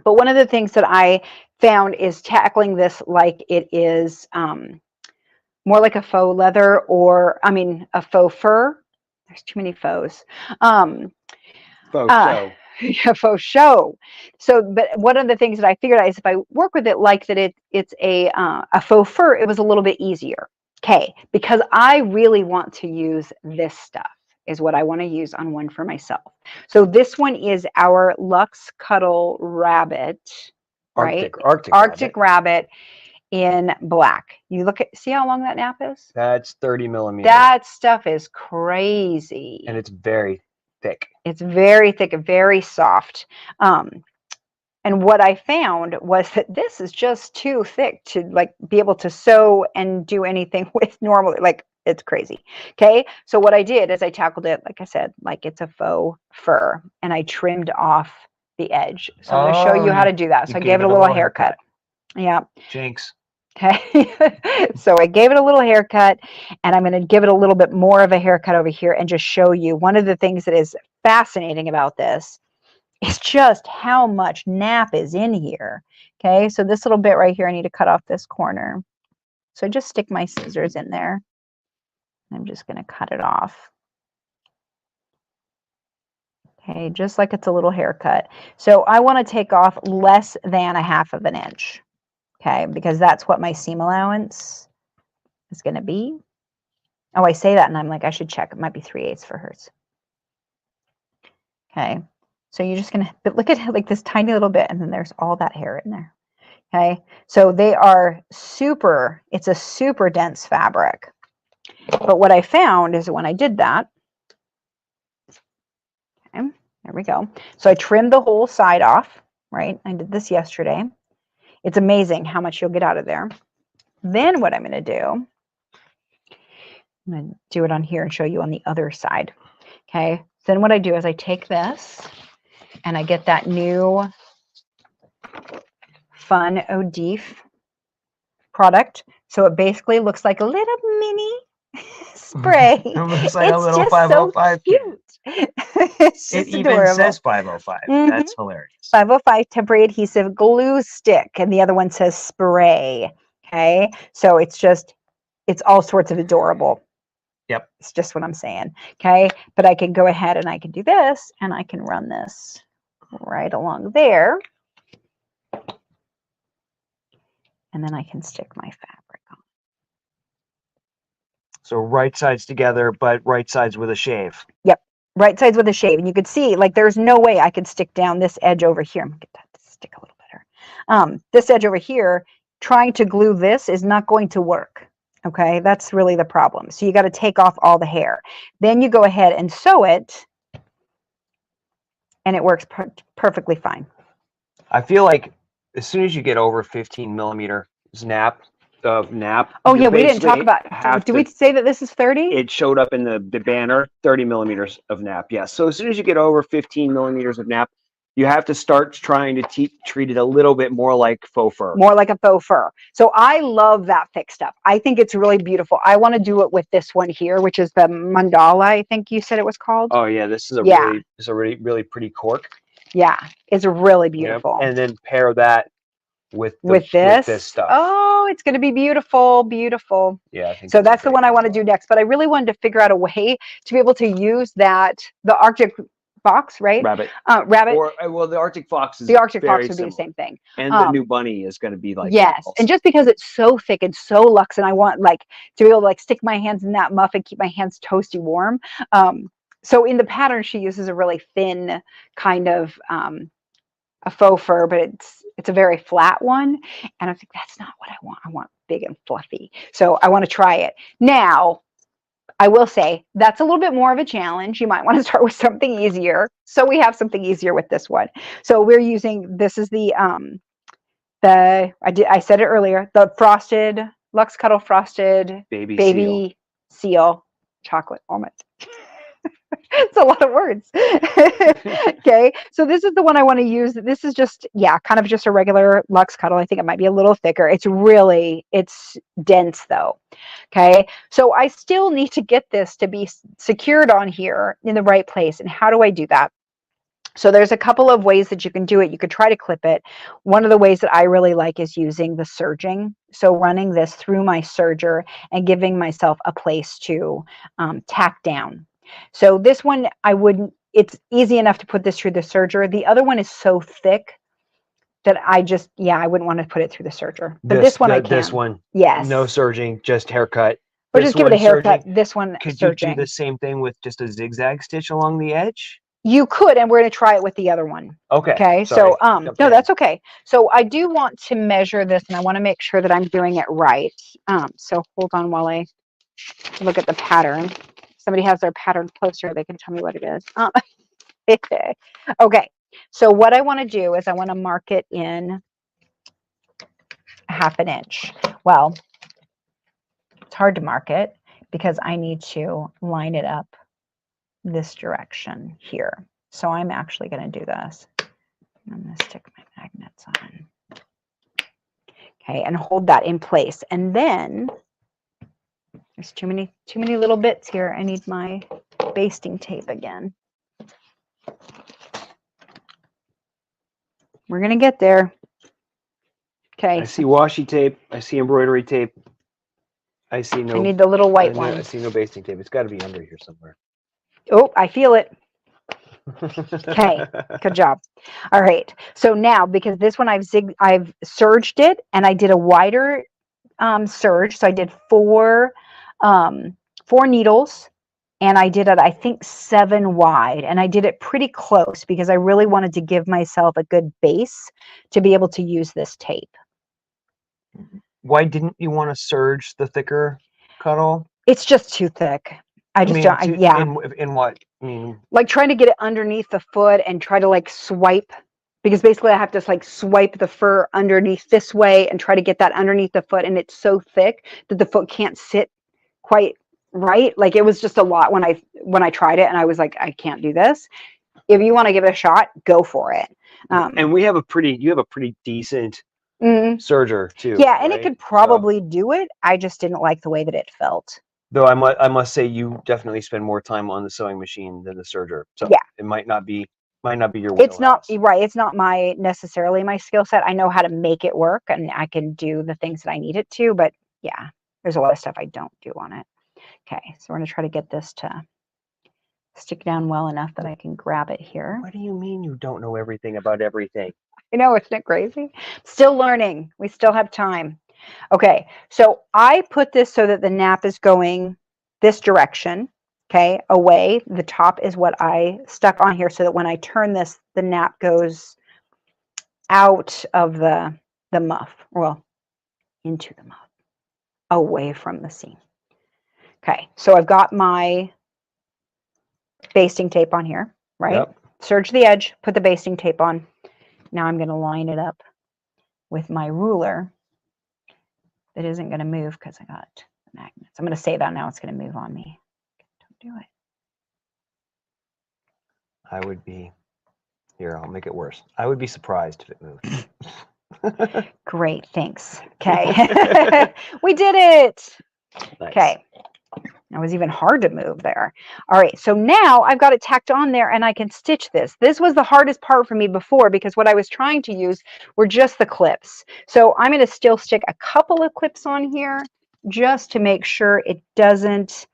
But one of the things that I found is tackling this like it is more like a faux leather, or, a faux fur. There's too many faux. Faux Yeah, faux show. So, but one of the things that I figured out is if I work with it like that, it's a faux fur, it was a little bit easier. Okay, because I really want to use this stuff is what I want to use on one for myself. So this one is our Luxe Cuddle Rabbit, right? Arctic Rabbit in black. You look at, see how long that nap is? That's 30 millimeters. That stuff is crazy. And it's very thick. It's very thick and very soft. And what I found was that this is just too thick to like be able to sew and do anything with normally. Like it's crazy. Okay. So what I did is I tackled it, like I said, like it's a faux fur, and I trimmed off the edge. So I'm going to show you how to do that. So I gave it a little haircut. Yeah. Jinx. Okay. So I gave it a little haircut, and I'm going to give it a little bit more of a haircut over here and just show you one of the things that is fascinating about this is just how much nap is in here. Okay. So this little bit right here, I need to cut off this corner. So I just stick my scissors in there. I'm just going to cut it off. Okay. Just like it's a little haircut. So I want to take off less than 1/2 of an inch. Okay, because that's what my seam allowance is going to be. Oh, I say that and I'm like, I should check. It might be 3/8 for hers. Okay, so you're just going to, but look at like this tiny little bit, and then there's all that hair in there. Okay, so they are super, it's a super dense fabric. But what I found is that when I did that, okay, there we go. So I trimmed the whole side off, right? I did this yesterday. It's amazing how much you'll get out of there. Then what I'm going to do, I'm going to do it on here and show you on the other side. Okay. Then what I do is I take this and I get that new Fun O'Deef product. So it basically looks like a little mini spray. It looks like a little just 505 so cute. It's just It even adorable. says 505. That's hilarious. 505 temporary adhesive glue stick, and the other one says spray. Okay, so it's all sorts of adorable. Yep. It's just what I'm saying. Okay, but I can go ahead and I can do this, and I can run this right along there, and then I can stick my fabric on. So right sides together, but right sides with a shave. Yep. Right sides with a shave, and you could see like there's no way I could stick down this edge over here. I'm gonna get that to stick a little better. This edge over here, trying to glue this is not going to work. Okay, that's really the problem. So you got to take off all the hair. Then you go ahead and sew it, and it works perfectly fine. I feel like as soon as you get over 15 millimeter nap. Oh yeah, we didn't talk about. Did we say that this is 30? It showed up in the banner, 30 millimeters of nap. Yeah. So as soon as you get over 15 millimeters of nap, you have to start trying to treat it a little bit more like faux fur. More like a faux fur. So I love that thick stuff. I think it's really beautiful. I want to do it with this one here, which is the mandala, I think you said it was called. Oh yeah, this is a really pretty cork. Yeah, it's really beautiful. Yep. And then pair that with this stuff. Oh, it's going to be beautiful, beautiful. Yeah, I think so that's the one I want to do next. But I really wanted to figure out a way to be able to use that, the Arctic fox, right? Rabbit. Rabbit. Or well, the Arctic fox is the Arctic fox would similar. be the same thing. And the new bunny is going to be like yes, and just because it's so thick and so luxe, and I want like to be able to like stick my hands in that muff and keep my hands toasty warm. So in the pattern, she uses a really thin kind of a faux fur, but it's a very flat one, and I think that's not what I want. I want big and fluffy. So I want to try it now. I will say that's a little bit more of a challenge. You might want to start with something easier. So we have something easier with this one. So we're using, this is the I said it earlier, the frosted Luxe Cuddle frosted baby seal chocolate almond. It's a lot of words. Okay, so this is the one I want to use. This is just, yeah, kind of just a regular Luxe Cuddle. I think it might be a little thicker. It's dense though. Okay, so I still need to get this to be secured on here in the right place. And how do I do that? So there's a couple of ways that you can do it. You could try to clip it. One of the ways that I really like is using the serging. So running this through my serger and giving myself a place to tack down. So this one, I wouldn't it's easy enough to put this through the serger. The other one is so thick that I just, I wouldn't want to put it through the serger. But this one I can. This one, yes. no serging, just haircut. Or just give it a haircut. This one Could serging. you do the same thing with just a zigzag stitch along the edge? You could, and we're going to try it with the other one. Okay. Okay. Sorry. So, no, that's okay. So I do want to measure this, and I want to make sure that I'm doing it right. So hold on while I look at the pattern. If somebody has their pattern closer, they can tell me what it is. Okay. So what I want to do is I want to mark it in 1/2 inch. Well, it's hard to mark it because I need to line it up this direction here. So I'm actually going to do this. I'm going to stick my magnets on. Okay, and hold that in place. And then there's too many little bits here. I need my basting tape again. We're going to get there. Okay. I see washi tape. I see embroidery tape. I see no. I need the little white one. I see no basting tape. It's got to be under here somewhere. Oh, I feel it. Okay, good job. All right. So now, because this one I've serged it, and I did a wider serge. So I did four needles, and I did it, I think, 7 wide, and I did it pretty close because I really wanted to give myself a good base to be able to use this tape. Why didn't you want to serge the thicker cuddle? It's just too thick. I just don't. Yeah. In what? I mean, like trying to get it underneath the foot and try to like swipe, because basically I have to like swipe the fur underneath this way and try to get that underneath the foot, and it's so thick that the foot can't sit quite right. Like it was just a lot when I tried it, and I was like, I can't do this. If you want to give it a shot, go for it. And you have a pretty decent serger too. Yeah, and right? it could probably do it. I just didn't like the way that it felt. Though I must say you definitely spend more time on the sewing machine than the serger. So yeah, it might not be your wheelhouse. It's not right. It's not necessarily my skill set. I know how to make it work, and I can do the things that I need it to. But yeah, there's a lot of stuff I don't do on it. Okay, so we're gonna try to get this to stick down well enough that I can grab it here. What do you mean you don't know everything about everything? I know, isn't it crazy? Still learning. We still have time. Okay, so I put this so that the nap is going this direction, okay, away. The top is what I stuck on here so that when I turn this, the nap goes out of the muff, well, into the muff, away from the seam. Okay, so I've got my basting tape on here, right? Yep. Serge the edge, put the basting tape on. Now I'm going to line it up with my ruler. It isn't going to move because I got the magnets. I'm going to say that now it's going to move on me. Don't do it. I would be, here, I'll make it worse. I would be surprised if it moved. Great, thanks. Okay. We did it. Nice. Okay. It was even hard to move there. All right, so now I've got it tacked on there and I can stitch this. This was the hardest part for me before because what I was trying to use were just the clips. So I'm going to still stick a couple of clips on here just to make sure it doesn't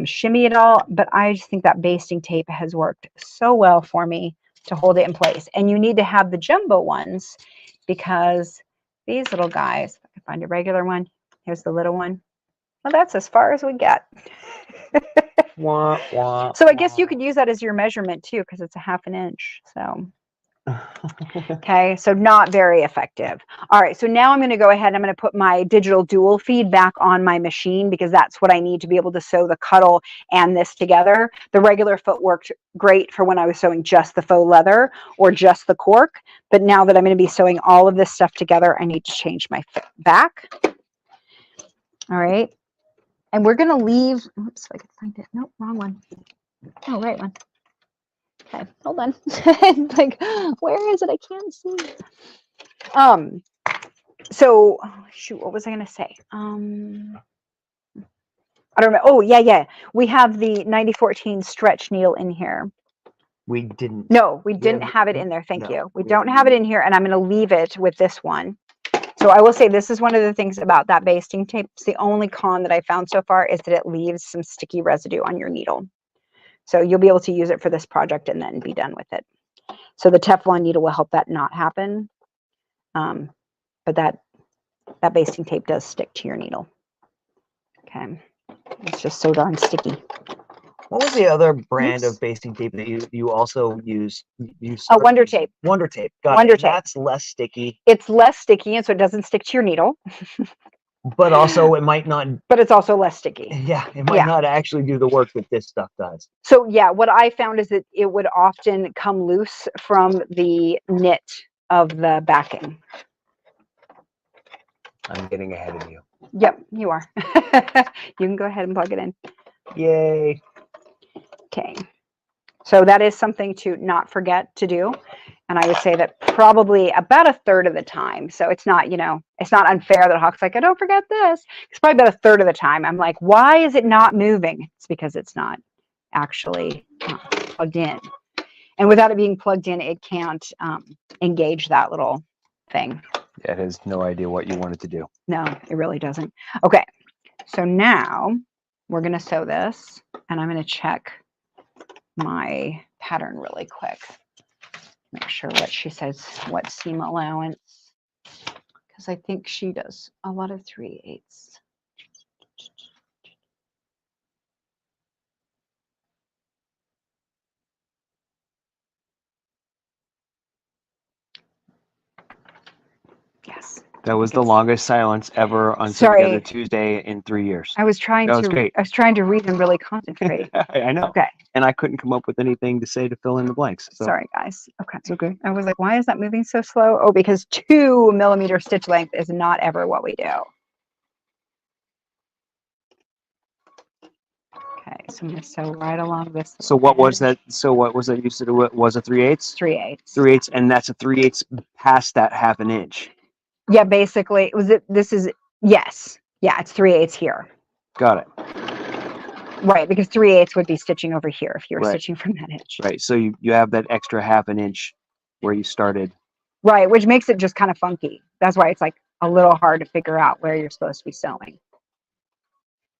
shimmy at all. But I just think that basting tape has worked so well for me to hold it in place. And you need to have the jumbo ones because these little guys, if I can find a regular one, here's the little one. Well, that's as far as we get. Wah, wah, so I guess you could use that as your measurement too, because it's a 1/2 inch. So, okay, so not very effective. All right, so now I'm going to go ahead and I'm going to put my digital dual feed back on my machine because that's what I need to be able to sew the cuddle and this together. The regular foot worked great for when I was sewing just the faux leather or just the cork. But now that I'm going to be sewing all of this stuff together, I need to change my foot back. All right. And we're going to leave, oops, if I could find it. Nope, wrong one. Oh, right one. Okay, hold on. Like, where is it? I can't see. So, shoot, what was I going to say? I don't know. Oh, yeah. We have the 9014 stretch needle in here. We didn't. No, we didn't have it in there. Thank you. We don't have it in here, and I'm going to leave it with this one. So I will say this is one of the things about that basting tape. It's the only con that I found so far is that it leaves some sticky residue on your needle. So you'll be able to use it for this project and then be done with it. So the Teflon needle will help that not happen. But that basting tape does stick to your needle. Okay. It's just so darn sticky. What was the other brand of basting tape that you also use? Wonder Tape. Wonder Tape. Got Wonder it. Tape. That's less sticky. It's less sticky, and so it doesn't stick to your needle. But also it might not. But it's also less sticky. Yeah, it might not actually do the work that this stuff does. So yeah, what I found is that it would often come loose from the knit of the backing. I'm getting ahead of you. Yep, you are. You can go ahead and plug it in. Yay. Okay. So that is something to not forget to do. And I would say that probably about a third of the time. So it's not, it's not unfair that Hawk's like, I don't forget this. It's probably about a third of the time. I'm like, why is it not moving? It's because it's not actually plugged in. And without it being plugged in, it can't engage that little thing. Yeah, it has no idea what you want it to do. No, it really doesn't. Okay. So now we're going to sew this, and I'm going to check my pattern really quick. Make sure what she says, what seam allowance, because I think she does a lot of 3/8. Yes. That was the longest silence ever on Sew Together Tuesday in 3 years. I was trying to read and really concentrate. I know. Okay. And I couldn't come up with anything to say to fill in the blanks. So. Sorry, guys. Okay. It's okay. I was like, why is that moving so slow? Oh, because 2 millimeter stitch length is not ever what we do. Okay, so I'm going to sew right along this. So what was that? So what was that? You said it was a 3/8? 3/8. 3/8, and that's a 3/8 past that 1/2 inch. Yeah, basically, this is, yes. Yeah, it's 3/8 here. Got it. Right, because 3/8 would be stitching over here if you were stitching from that edge. Right, so you have that extra 1/2 inch where you started. Right, which makes it just kind of funky. That's why it's like a little hard to figure out where you're supposed to be sewing.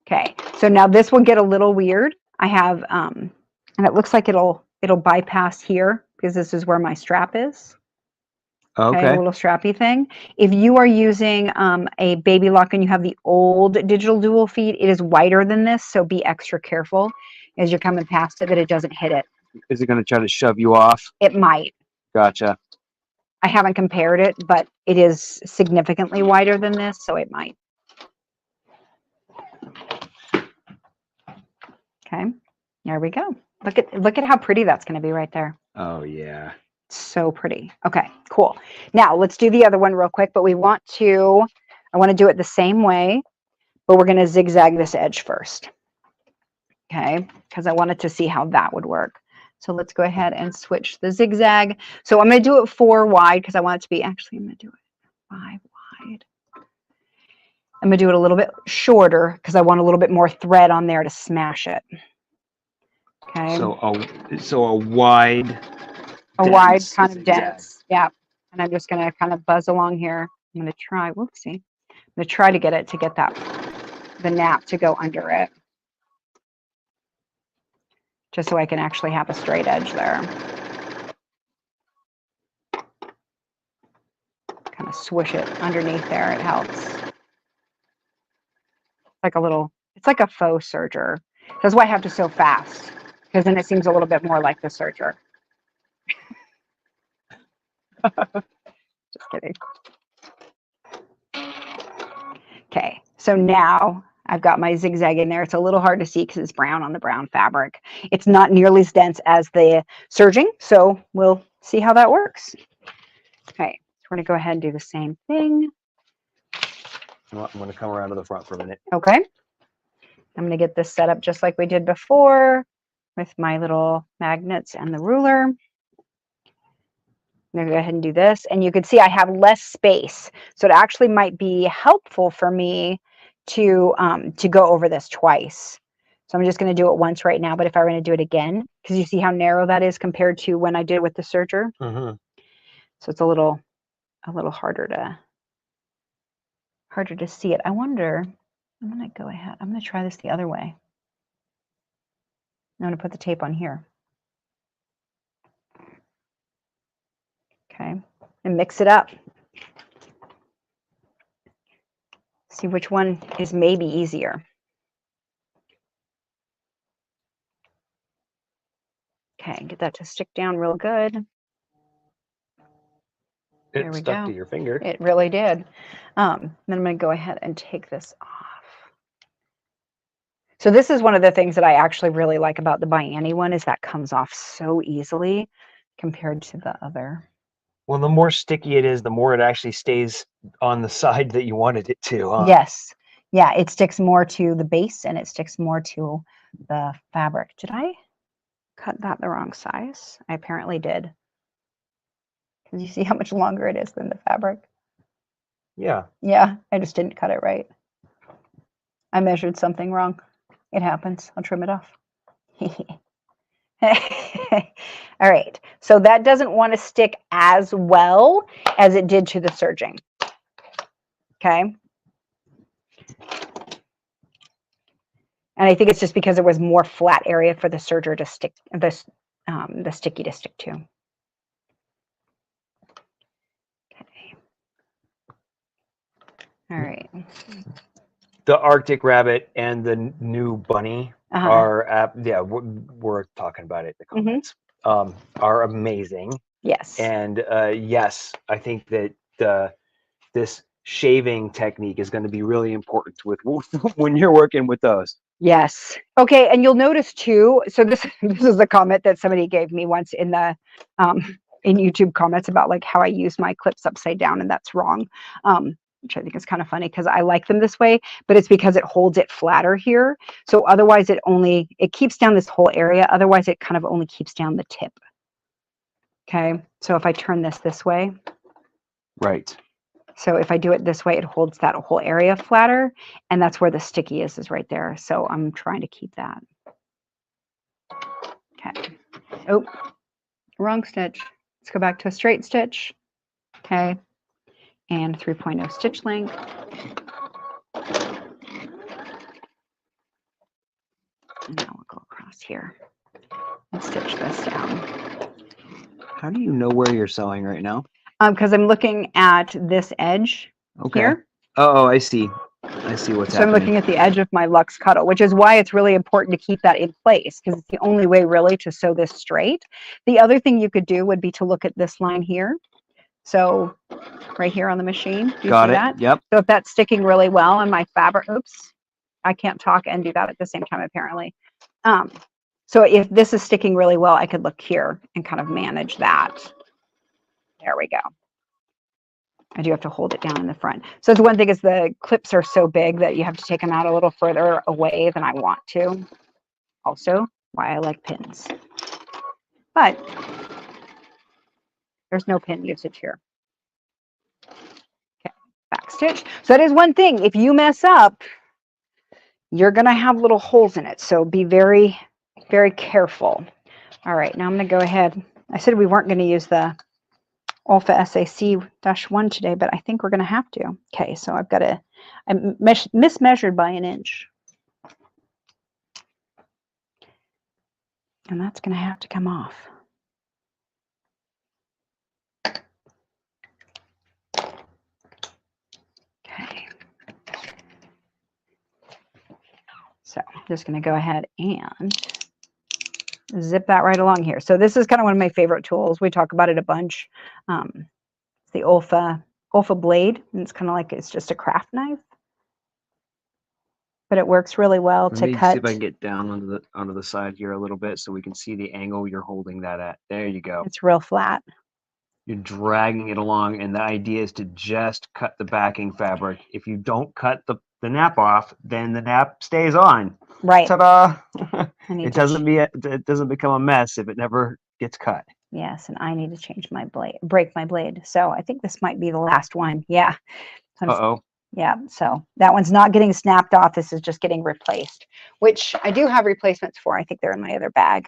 Okay, so now this will get a little weird. I have, and it looks like it'll bypass here because this is where my strap is. Okay, a little strappy thing. If you are using a baby lock and you have the old digital dual feed, it is wider than this, so be extra careful as you're coming past it that it doesn't hit it. Is it going to try to shove you off? It might. Gotcha. I haven't compared it, but it is significantly wider than this, so it might. Okay, there we go. Look at how pretty that's going to be right there. Oh yeah. So pretty. Okay, cool. Now let's do the other one real quick, but I want to do it the same way, but we're going to zigzag this edge first. Okay, because I wanted to see how that would work. So let's go ahead and switch the zigzag. So I'm going to do it 4 wide because I want it to be, actually I'm going to do it 5 wide. I'm going to do it a little bit shorter because I want a little bit more thread on there to smash it. Okay. So a wide. A wide kind of dense, yeah. And I'm just going to kind of buzz along here. I'm going to try, whoopsie. I'm going to try to get it the nap to go under it. Just so I can actually have a straight edge there. Kind of swish it underneath there, it helps. It's like a faux serger. That's why I have to sew fast, because then it seems a little bit more like the serger. Just kidding. Okay, so now I've got my zigzag in there. It's a little hard to see because it's brown on the brown fabric. It's not nearly as dense as the serging, so we'll see how that works. Okay, so we're going to go ahead and do the same thing. I'm going to come around to the front for a minute. Okay. I'm going to get this set up just like we did before with my little magnets and the ruler. I'm going to go ahead and do this. And you can see I have less space. So it actually might be helpful for me to go over this twice. So I'm just going to do it once right now. But if I were going to do it again, because you see how narrow that is compared to when I did it with the serger. Mm-hmm. So it's a little harder to see it. I wonder, I'm going to go ahead. I'm going to try this the other way. I'm going to put the tape on here. Okay, and mix it up. See which one is maybe easier. Okay, get that to stick down real good. There It we stuck go. to your finger. It really did. Then I'm going to go ahead and take this off. So this is one of the things that I actually really like about the ByAnnie one is that comes off so easily compared to the other. Well, the more sticky it is, the more it actually stays on the side that you wanted it to. Huh? Yes. Yeah, it sticks more to the base and it sticks more to the fabric. Did I cut that the wrong size? I apparently did. Because you see how much longer it is than the fabric? Yeah. Yeah, I just didn't cut it right. I measured something wrong. It happens. I'll trim it off. All right. So that doesn't want to stick as well as it did to the serging. Okay. And I think it's just because there was more flat area for the serger to stick, the sticky to stick to. Okay. All right. The Arctic rabbit and the new bunny are, yeah, we're talking about it in the comments, are amazing. Yes. And yes, I think that this shaving technique is going to be really important with when you're working with those. Yes. Okay. And you'll notice too. So this is a comment that somebody gave me once in the in YouTube comments about like how I use my clips upside down, and that's wrong. Which I think is kind of funny because I like them this way, but it's because it holds it flatter here. So otherwise it keeps down this whole area. Otherwise it kind of only keeps down the tip. Okay. So if I turn this way. Right. So if I do it this way, it holds that whole area flatter, and that's where the sticky is right there. So I'm trying to keep that. Okay. Oh, wrong stitch. Let's go back to a straight stitch. Okay. And 3.0 stitch length. And now we'll go across here and stitch this down. How do you know where you're sewing right now? Because I'm looking at this edge here. Oh, I see. I see what's So I'm happening. looking at the edge of my Luxe Cuddle, which is why it's really important to keep that in place, because it's the only way really to sew this straight. The other thing you could do would be to look at this line here. So right here on the machine, do you see that? Yep. So if that's sticking really well on my fabric, oops, I can't talk and do that at the same time apparently. So if this is sticking really well, I could look here and kind of manage that. There we go. I do have to hold it down in the front. So the one thing is the clips are so big that you have to take them out a little further away than I want to. Also, why I like pins. But there's no pin usage here. Okay, back stitch. So that is one thing. If you mess up, you're going to have little holes in it. So be very, very careful. All right, now I'm going to go ahead. I said we weren't going to use the Olfa SAC-1 today, but I think we're going to have to. Okay, so I've got to, I mismeasured by an inch. And that's going to have to come off. Okay. So I'm just going to go ahead and zip that right along here. So this is kind of one of my favorite tools. We talk about it a bunch. It's the Olfa blade, and it's kind of like it's just a craft knife, but it works really well to cut. See if I can get down onto the side here a little bit so we can see the angle you're holding that at. There you go. It's real flat. You're dragging it along, and the idea is to just cut the backing fabric. If you don't cut the nap off, then the nap stays on. Right. Ta-da! It doesn't become a mess if it never gets cut. Yes, and I need to change my blade, break my blade. So I think this might be the last one. Yeah. Uh-oh. Yeah, so that one's not getting snapped off. This is just getting replaced, which I do have replacements for. I think they're in my other bag.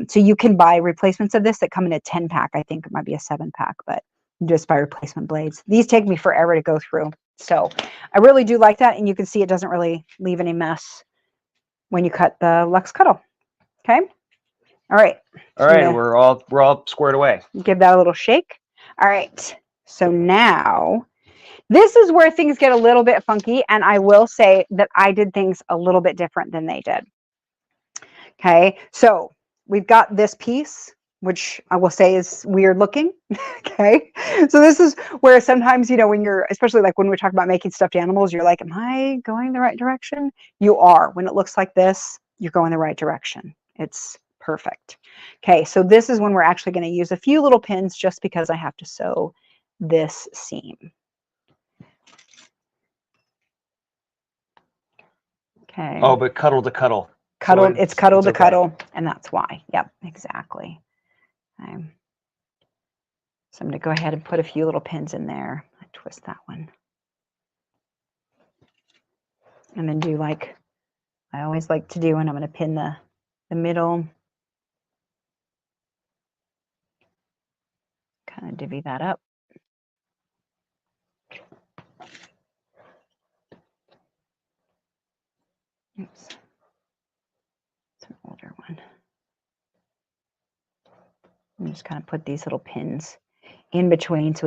So you can buy replacements of this that come in a 10-pack. I think it might be a 7-pack, but you just buy replacement blades. These take me forever to go through. So I really do like that. And you can see it doesn't really leave any mess when you cut the Luxe Cuddle. Okay. All right. All right, Yeah. we're all squared away. Give that a little shake. All right. So now this is where things get a little bit funky. And I will say that I did things a little bit different than they did. Okay. So we've got this piece, which I will say is weird looking. Okay. So this is where sometimes, you know, when you're, especially like when we're talking about making stuffed animals, you're like, am I going the right direction? You are. When it looks like this, you're going the right direction. It's perfect. Okay. So this is when we're actually going to use a few little pins just because I have to sew this seam. Okay. Oh, but cuddle to cuddle. Cuddle, So it's cuddle to okay. cuddle, and that's why. Yep, exactly. Okay. So I'm going to go ahead and put a few little pins in there. I twist that one. And then do like I always like to do, and I'm going to pin the middle. Kind of divvy that up. Oops. It's an older one. I'm just kind of put these little pins in between. So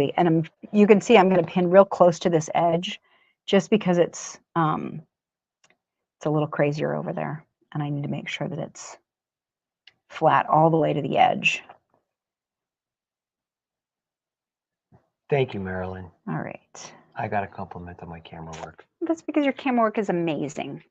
you can see I'm going to pin real close to this edge just because it's a little crazier over there. And I need to make sure that it's flat all the way to the edge. Thank you, Marilyn. All right. I got a compliment on my camera work. That's because your camera work is amazing.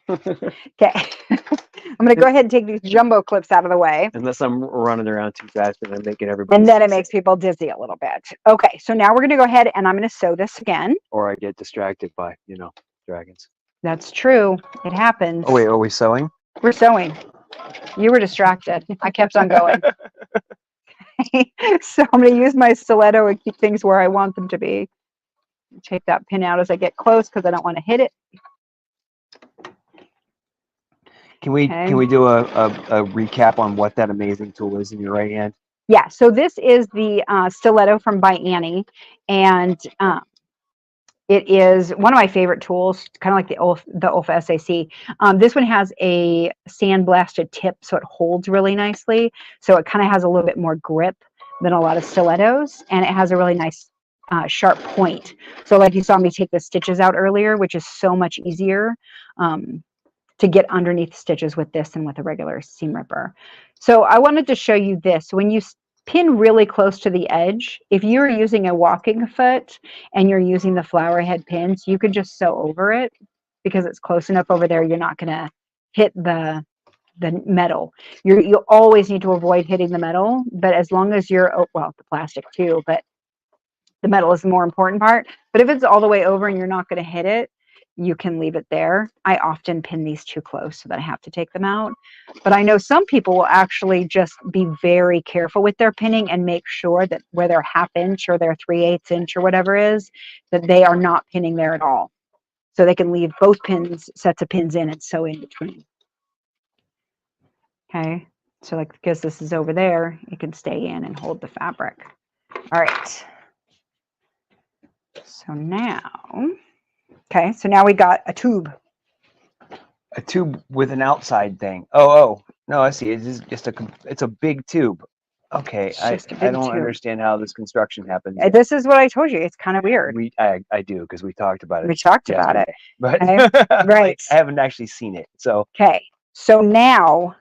Okay. I'm going to go ahead and take these jumbo clips out of the way. Unless I'm running around too fast and I'm making everybody. And then it makes people dizzy a little bit. Okay, so now we're going to go ahead and I'm going to sew this again. Or I get distracted by, you know, dragons. That's true. It happens. Oh, wait, are we sewing? We're sewing. You were distracted. I kept on going. So I'm going to use my stiletto and keep things where I want them to be. Take that pin out as I get close because I don't want to hit it. Can we do a recap on what that amazing tool is in your right hand? Yeah, so this is the stiletto from ByAnnie, and it is one of my favorite tools, kind of like the Olfa SAC. This one has a sandblasted tip, so it holds really nicely. So it kind of has a little bit more grip than a lot of stilettos, and it has a really nice sharp point. So like you saw me take the stitches out earlier, which is so much easier to get underneath the stitches with this than with a regular seam ripper. So I wanted to show you this. When you pin really close to the edge, if you're using a walking foot and you're using the flower head pins, you could just sew over it because it's close enough over there. You're not going to hit the metal. You always need to avoid hitting the metal, but as long as you're, oh, well, the plastic too, but the metal is the more important part. But if it's all the way over and you're not going to hit it, you can leave it there. I often pin these too close so that I have to take them out. But I know some people will actually just be very careful with their pinning and make sure that where their 1/2 inch or their 3/8 inch or whatever is, that they are not pinning there at all. So they can leave both sets of pins in and sew in between. Okay, so like because this is over there, it can stay in and hold the fabric. All right. So now, okay, so now we got a tube. A tube with an outside thing. Oh, no, I see. It's just it's a big tube. Okay, I don't understand how this construction happens. This is what I told you. It's kind of weird. I do because we talked about it. We talked about it. But okay. Right. I haven't actually seen it. So okay, so now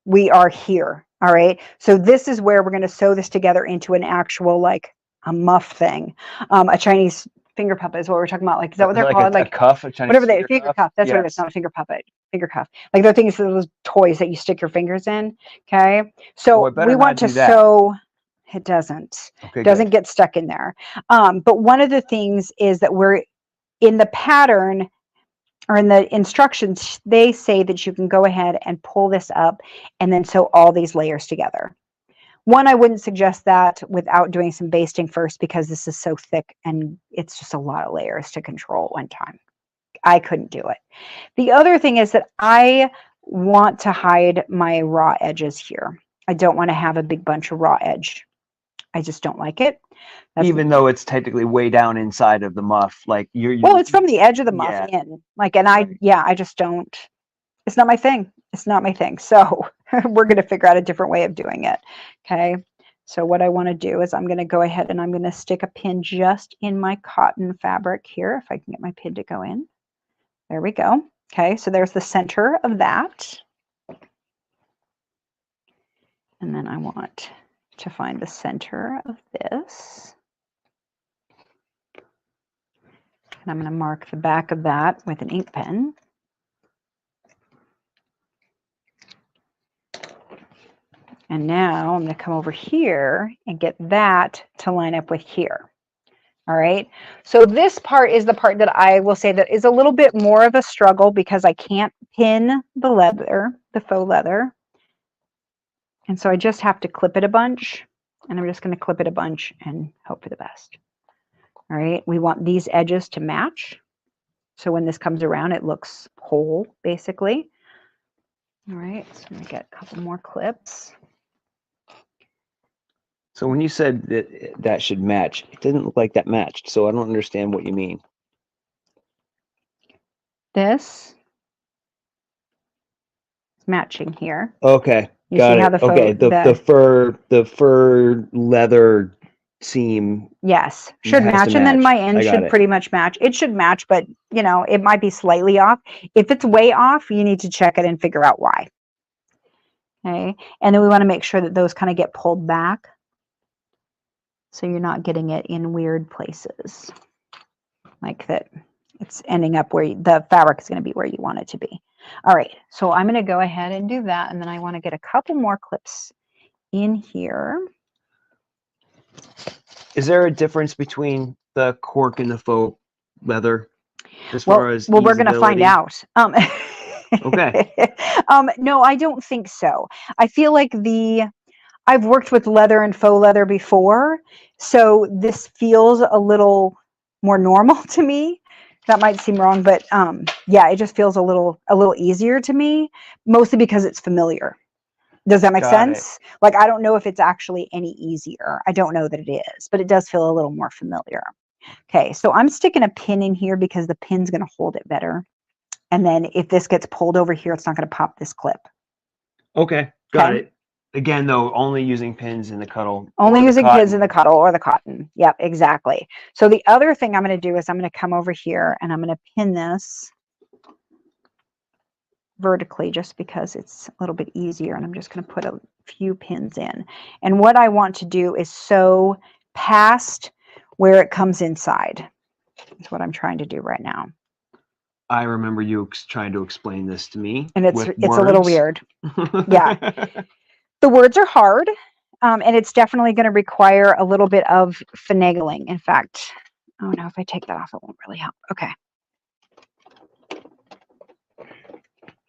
we are here. All right. So this is where we're going to sew this together into an actual like a muff thing, a Chinese finger puppet is what we're talking about. Like, is that what they're called? Like a cuff, a Chinese whatever they finger cuff. That's what it is. Yes. Not a finger puppet. Finger cuff. Like they're things, those toys that you stick your fingers in. Okay. So we want to sew. It doesn't. Okay, doesn't get stuck in there. But one of the things is that we're in the pattern or in the instructions, they say that you can go ahead and pull this up and then sew all these layers together. One, I wouldn't suggest that without doing some basting first because this is so thick and it's just a lot of layers to control at one time. I couldn't do it. The other thing is that I want to hide my raw edges here. I don't want to have a big bunch of raw edge. I just don't like it. Even though it's technically way down inside of the muff, like you're well, it's from the edge of the muff in. Like, and I just don't. It's not my thing. It's not my thing. So we're going to figure out a different way of doing it. Okay. So what I want to do is I'm going to go ahead and I'm going to stick a pin just in my cotton fabric here. If I can get my pin to go in. There we go. Okay. So there's the center of that. And then I want to find the center of this. And I'm going to mark the back of that with an ink pen. And now I'm going to come over here and get that to line up with here. All right. So this part is the part that I will say that is a little bit more of a struggle because I can't pin the leather, the faux leather. And so I just have to clip it a bunch. And I'm just going to clip it a bunch and hope for the best. All right. We want these edges to match. So when this comes around, it looks whole, basically. All right. So I'm going to get a couple more clips. So when you said that that should match, it didn't look like that matched. So I don't understand what you mean. This is matching here. Okay, You got see how it. the Okay, the fur leather seam. Yes, should has match, to and then my match. end I got should it. pretty much match. It should match, but you know, it might be slightly off. If it's way off, you need to check it and figure out why. Okay, and then we want to make sure that those kind of get pulled back, so you're not getting it in weird places, like that. It's ending up where the fabric is going to be where you want it to be. All right, so I'm going to go ahead and do that, and then I want to get a couple more clips in here. Is there a difference between the cork and the faux leather as Well, far as we're going to find easeability? out. Okay. No, I don't think so. I feel like I've worked with leather and faux leather before, so this feels a little more normal to me. That might seem wrong, but yeah, it just feels a little easier to me, mostly because it's familiar. Does that make sense? Like, I don't know if it's actually any easier. I don't know that it is, but it does feel a little more familiar. Okay, so I'm sticking a pin in here because the pin's going to hold it better. And then if this gets pulled over here, it's not going to pop this clip. Okay, got it. Again, though, only using pins in the cuddle. Only using pins in the cuddle or the cotton. Yep, exactly. So the other thing I'm going to do is I'm going to come over here and I'm going to pin this vertically just because it's a little bit easier. And I'm just going to put a few pins in. And what I want to do is sew past where it comes inside. That's what I'm trying to do right now. I remember you trying to explain this to me. And it's a little weird. Yeah. The words are hard, and it's definitely going to require a little bit of finagling. In fact, oh no, if I take that off, it won't really help. Okay.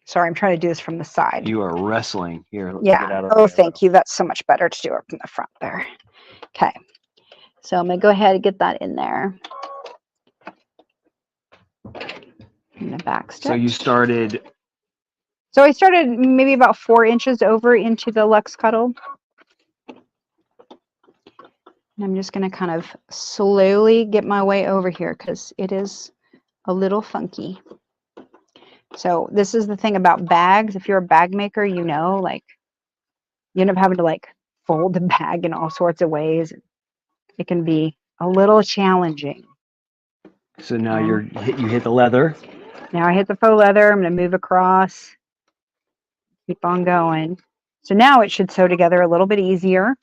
Sorry, I'm trying to do this from the side. You are wrestling here. Yeah. Oh, thank you. That's so much better to do it from the front there. Okay. So I'm going to go ahead and get that in there. In the back stitch. So you started. So I started maybe about 4 inches over into the Luxe Cuddle. And I'm just going to kind of slowly get my way over here because it is a little funky. So this is the thing about bags. If you're a bag maker, you know, like you end up having to like fold the bag in all sorts of ways. It can be a little challenging. So now you hit the leather. Now I hit the faux leather. I'm going to move across. Keep on going. So now it should sew together a little bit easier.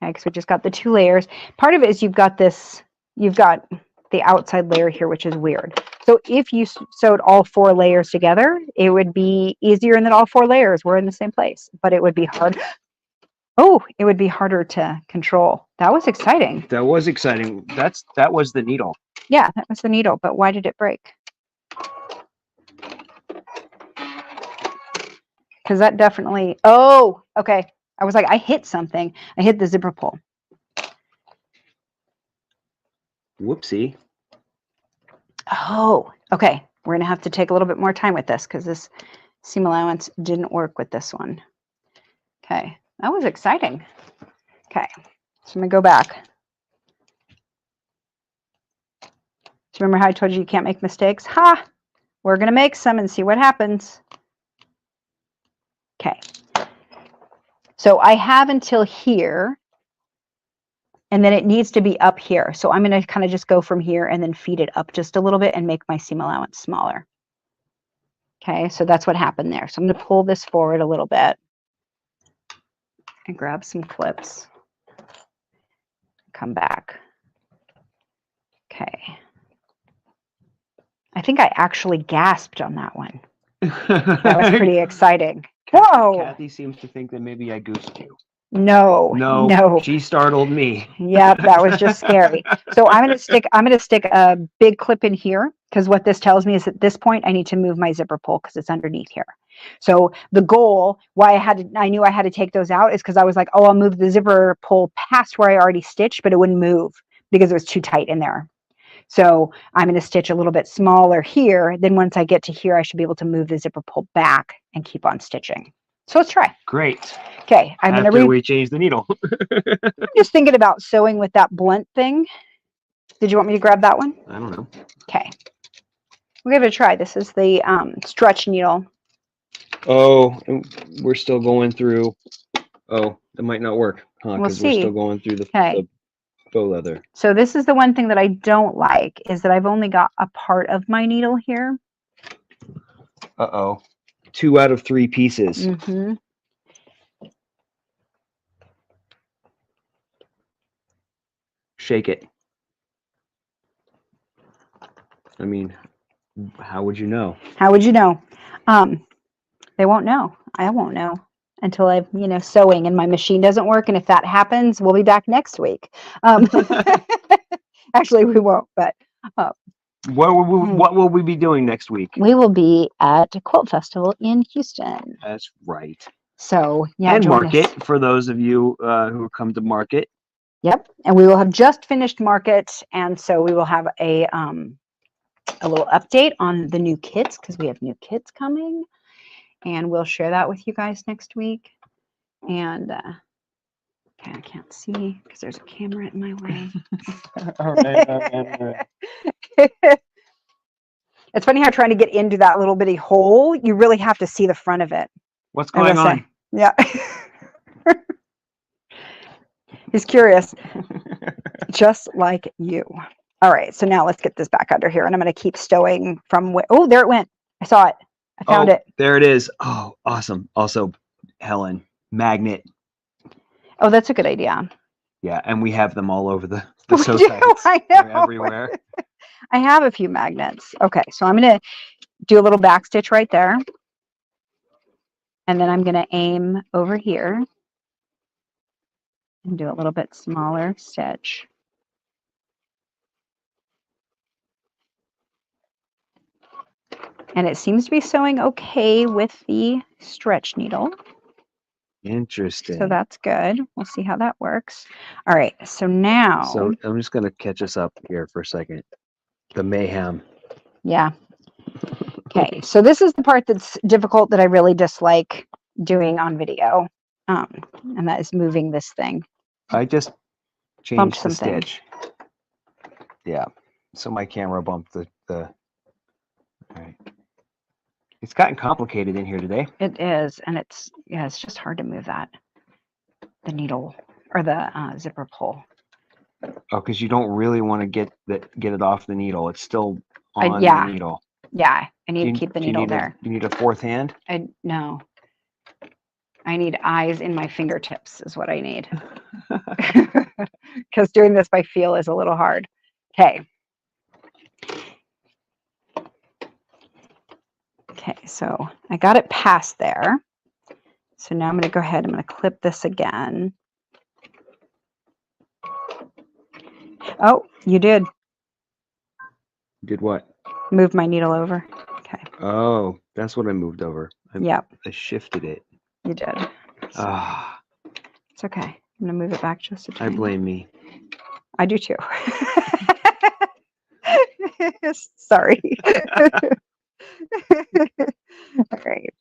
Okay, because we just got the 2 layers. Part of it is you've got the outside layer here, which is weird. So if you sewed all 4 layers together, it would be easier in that all 4 layers were in the same place, but it would be hard. Oh, it would be harder to control. That was exciting. That was exciting. That was the needle. Yeah, that was the needle, but why did it break? Because that definitely, oh, okay. I was like, I hit something. I hit the zipper pull. Whoopsie. Oh, okay. We're going to have to take a little bit more time with this because this seam allowance didn't work with this one. Okay, that was exciting. Okay, so I'm going to go back. So remember how I told you you can't make mistakes? Ha! We're going to make some and see what happens. Okay. So I have until here, and then it needs to be up here. So I'm going to kind of just go from here and then feed it up just a little bit and make my seam allowance smaller. Okay, so that's what happened there. So I'm going to pull this forward a little bit and grab some clips. Come back. Okay. I think I actually gasped on that one. That was pretty exciting. Whoa! Kathy seems to think that maybe I goosed you. No, no. She startled me. Yep, that was just scary. So I'm gonna stick a big clip in here, because what this tells me is at this point I need to move my zipper pull because it's underneath here. So the goal, why I knew I had to take those out, is because I was like, oh, I'll move the zipper pull past where I already stitched, but it wouldn't move because it was too tight in there. So I'm going to stitch a little bit smaller here. Then once I get to here, I should be able to move the zipper pull back and keep on stitching. So let's try. Great. Okay, I'm going After we change the needle. I'm just thinking about sewing with that blunt thing. Did you want me to grab that one? I don't know. Okay. We'll give it a try. This is the stretch needle. Oh, we're still going through. Oh, that might not work, huh? We'll Because we're see. still going through the faux leather. So this is the one thing that I don't like, is that I've only got a part of my needle here. Uh-oh. 2 out of 3 pieces. Mm-hmm. Shake it. I mean, how would you know? How would you know? They won't know. I won't know until I'm, sewing and my machine doesn't work. And if that happens, we'll be back next week. Actually, we won't, but what will we be doing next week? we will be at a quilt festival in Houston. That's right. So yeah, And join market us. for those of you who come to market. Yep, and we will have just finished market, and so we will have a little update on the new kits, because we have new kits coming, and we'll share that with you guys next week. And okay, I can't see because there's a camera in my way. All right. It's funny how trying to get into that little bitty hole, you really have to see the front of it. What's going on? Yeah. He's curious, just like you. All right, so now let's get this back under here, and I'm going to keep stowing from oh, there it went. I saw it. I found it. There it is. Oh, awesome. Also, Helen, magnet. Oh, that's a good idea. Yeah, and we have them all over the We sew do, sites. I know. They're everywhere. I have a few magnets. Okay, so I'm going to do a little back stitch right there. And then I'm going to aim over here and do a little bit smaller stitch. And it seems to be sewing okay with the stretch needle. Interesting. So that's good. We'll see how that works. All right, so now. So I'm just going to catch us up here for a second. The mayhem. Yeah. Okay, so this is the part that's difficult, that I really dislike doing on video. And that is moving this thing. I just Bumped changed the something. stitch. Yeah. So my camera bumped the all right. It's gotten complicated in here today. It is, and it's just hard to move that. The needle or the zipper pull. Oh, because you don't really want to get it off the needle. It's still on yeah. the needle. Yeah, I need to keep the needle there. You need a fourth hand? No. I need eyes in my fingertips is what I need. Because doing this by feel is a little hard. Okay. Okay, so I got it past there. So now I'm going to go ahead. I'm going to clip this again. Oh, you did. Did what? Move my needle over. Okay. Oh, that's what I moved over. Yep. I shifted it. You did. Ah. It's okay. I'm going to move it back just a tiny. I blame me. I do too. Sorry. All right.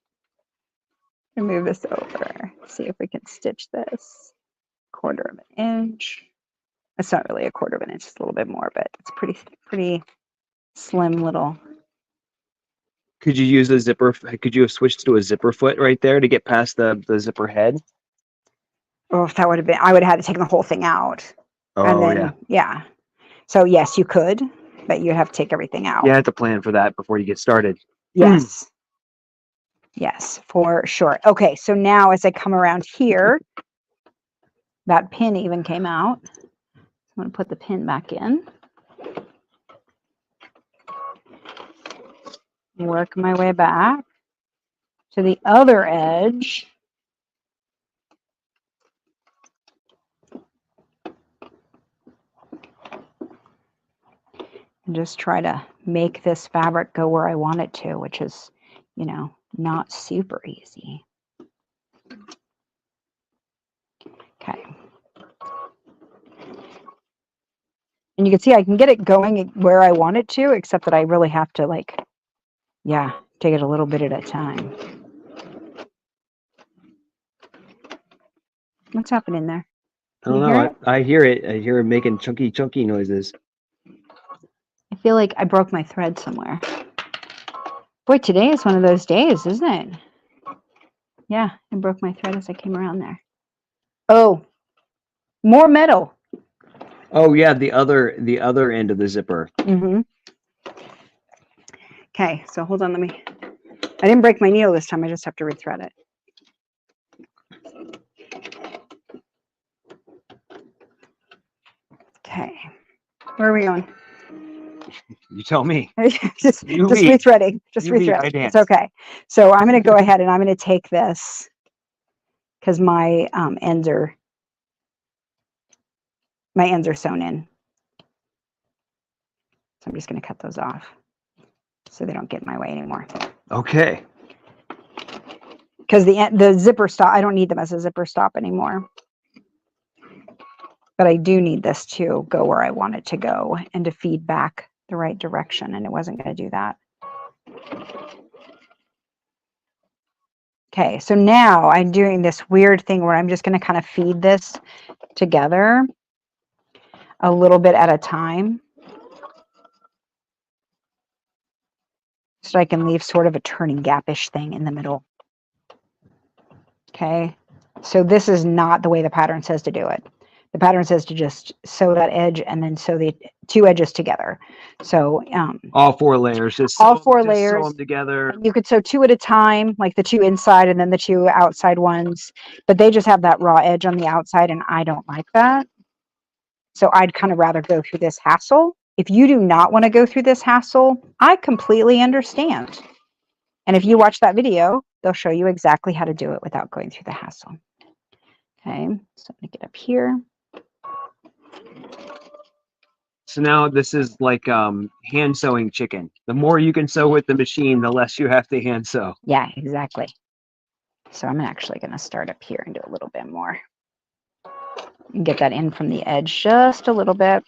Move this over. See if we can stitch this 1/4 of an inch. It's not really a 1/4 of an inch, it's a little bit more, but it's pretty slim little Could you use a zipper? Could you have switched to a zipper foot right there to get past the zipper head? Oh, if that would have been, I would have had to take the whole thing out. And Oh, then, yeah. So yes, you could, but you'd have to take everything out. You have to plan for that before you get started. Yes. Yes, for sure. Okay, so now as I come around here, that pin even came out. I'm going to put the pin back in. Work my way back to the other edge. And just try to make this fabric go where I want it to, which is, you know, not super easy. Okay. And you can see I can get it going where I want it to, except that I really have to, like, yeah, take it a little bit at a time. What's happening there? I don't know. I hear it. I hear it making chunky noises. I feel like I broke my thread somewhere. Boy, today is one of those days, isn't it? Yeah, I broke my thread as I came around there. Oh, more metal. Oh yeah, the other end of the zipper. Mm-hmm. Okay, so hold on, I didn't break my needle this time, I just have to rethread it. Okay, where are we going? You tell me. just rethreading. Just rethreading. It's okay. So I'm going to go ahead and I'm going to take this because my ends are sewn in. So I'm just going to cut those off so they don't get in my way anymore. Okay. Because the zipper stop, I don't need them as a zipper stop anymore. But I do need this to go where I want it to go and to feed back the right direction, and it wasn't going to do that. Okay, so now I'm doing this weird thing where I'm just going to kind of feed this together a little bit at a time. So I can leave sort of a turning gap-ish thing in the middle. Okay, so this is not the way the pattern says to do it. The pattern says to just sew that edge and then sew the two edges together. So all four layers, just all four layers, sew them together. You could sew two at a time, like the two inside and then the two outside ones, but they just have that raw edge on the outside and I don't like that. So I'd kind of rather go through this hassle. If you do not want to go through this hassle, I completely understand. And if you watch that video, they'll show you exactly how to do it without going through the hassle. Okay, so I'm going to get up here. So now this is like hand sewing chicken. The more you can sew with the machine, the less you have to hand sew. Yeah, exactly. So I'm actually going to start up here and do a little bit more. And get that in from the edge just a little bit.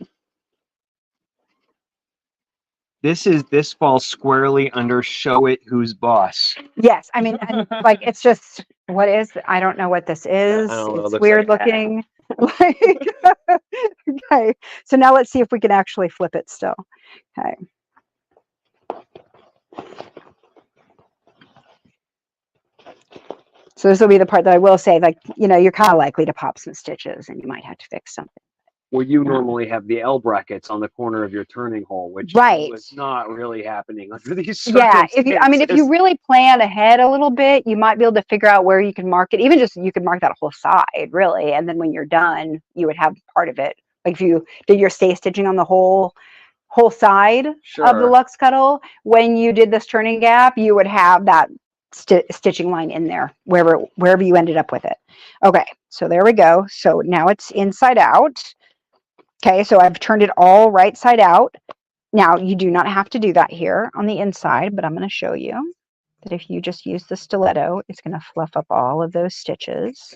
This falls squarely under show it who's boss. Yes, I mean, like it's just what is, I don't know what this is. It's weird looking. Okay, so now let's see if we can actually flip it still. Okay. So this will be the part that I will say, like, you know, you're kind of likely to pop some stitches and you might have to fix something. Well, you normally have the L brackets on the corner of your turning hole, which was not really happening under these circumstances. Yeah, if you really plan ahead a little bit, you might be able to figure out where you can mark it. Even just, you could mark that whole side, really. And then when you're done, you would have part of it. Like if you did your stay stitching on the whole side of the Luxe Cuddle, when you did this turning gap, you would have that stitching line in there, wherever you ended up with it. Okay, so there we go. So now it's inside out. Okay, so I've turned it all right side out. Now, you do not have to do that here on the inside, but I'm going to show you that if you just use the stiletto, it's going to fluff up all of those stitches.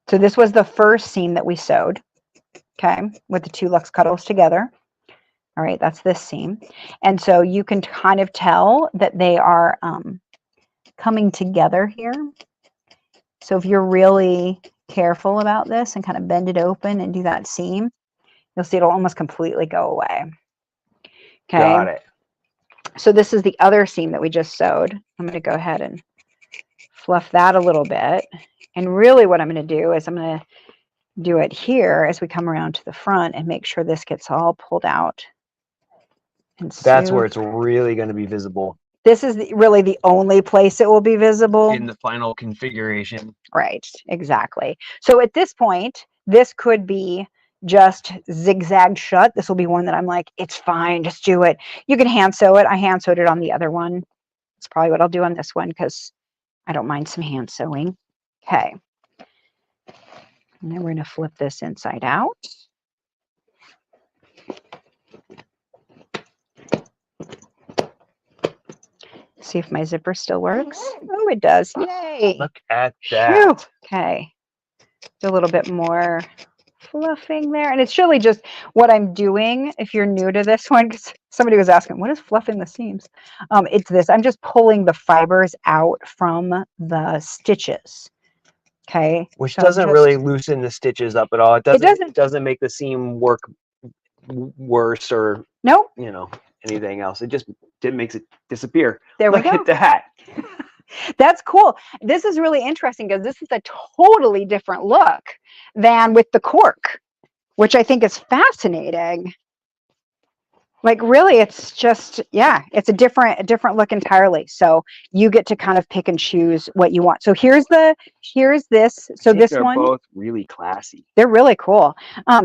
So this was the first seam that we sewed, okay, with the two Luxe Cuddles together. All right, that's this seam. And so you can kind of tell that they are coming together here. So if you're really careful about this and kind of bend it open and do that seam, you'll see it'll almost completely go away. Okay. Got it. So this is the other seam that we just sewed. I'm going to go ahead and fluff that a little bit. And really what I'm going to do is I'm going to do it here as we come around to the front and make sure this gets all pulled out. And That's where it's really going to be visible. This is really the only place it will be visible. In the final configuration. Right, exactly. So at this point, this could be just zigzag shut. This will be one that I'm like, it's fine, just do it. You can hand sew it. I hand sewed it on the other one. That's probably what I'll do on this one because I don't mind some hand sewing. Okay. And then we're going to flip this inside out. See if my zipper still works. Oh, it does. Yay. Look at that. Whew. Okay. Do a little bit more fluffing there. And it's really just what I'm doing. If you're new to this one, because somebody was asking, what is fluffing the seams? It's this. I'm just pulling the fibers out from the stitches. Okay. Which doesn't really loosen the stitches up at all. It doesn't make the seam work worse or nope. You know, anything else. It makes it disappear. There we go. Look at that. That's cool. This is really interesting because this is a totally different look than with the cork, which I think is fascinating. Like really, it's just, yeah, it's a different look entirely. So you get to kind of pick and choose what you want. So here's this. So this one, they're both really classy. They're really cool.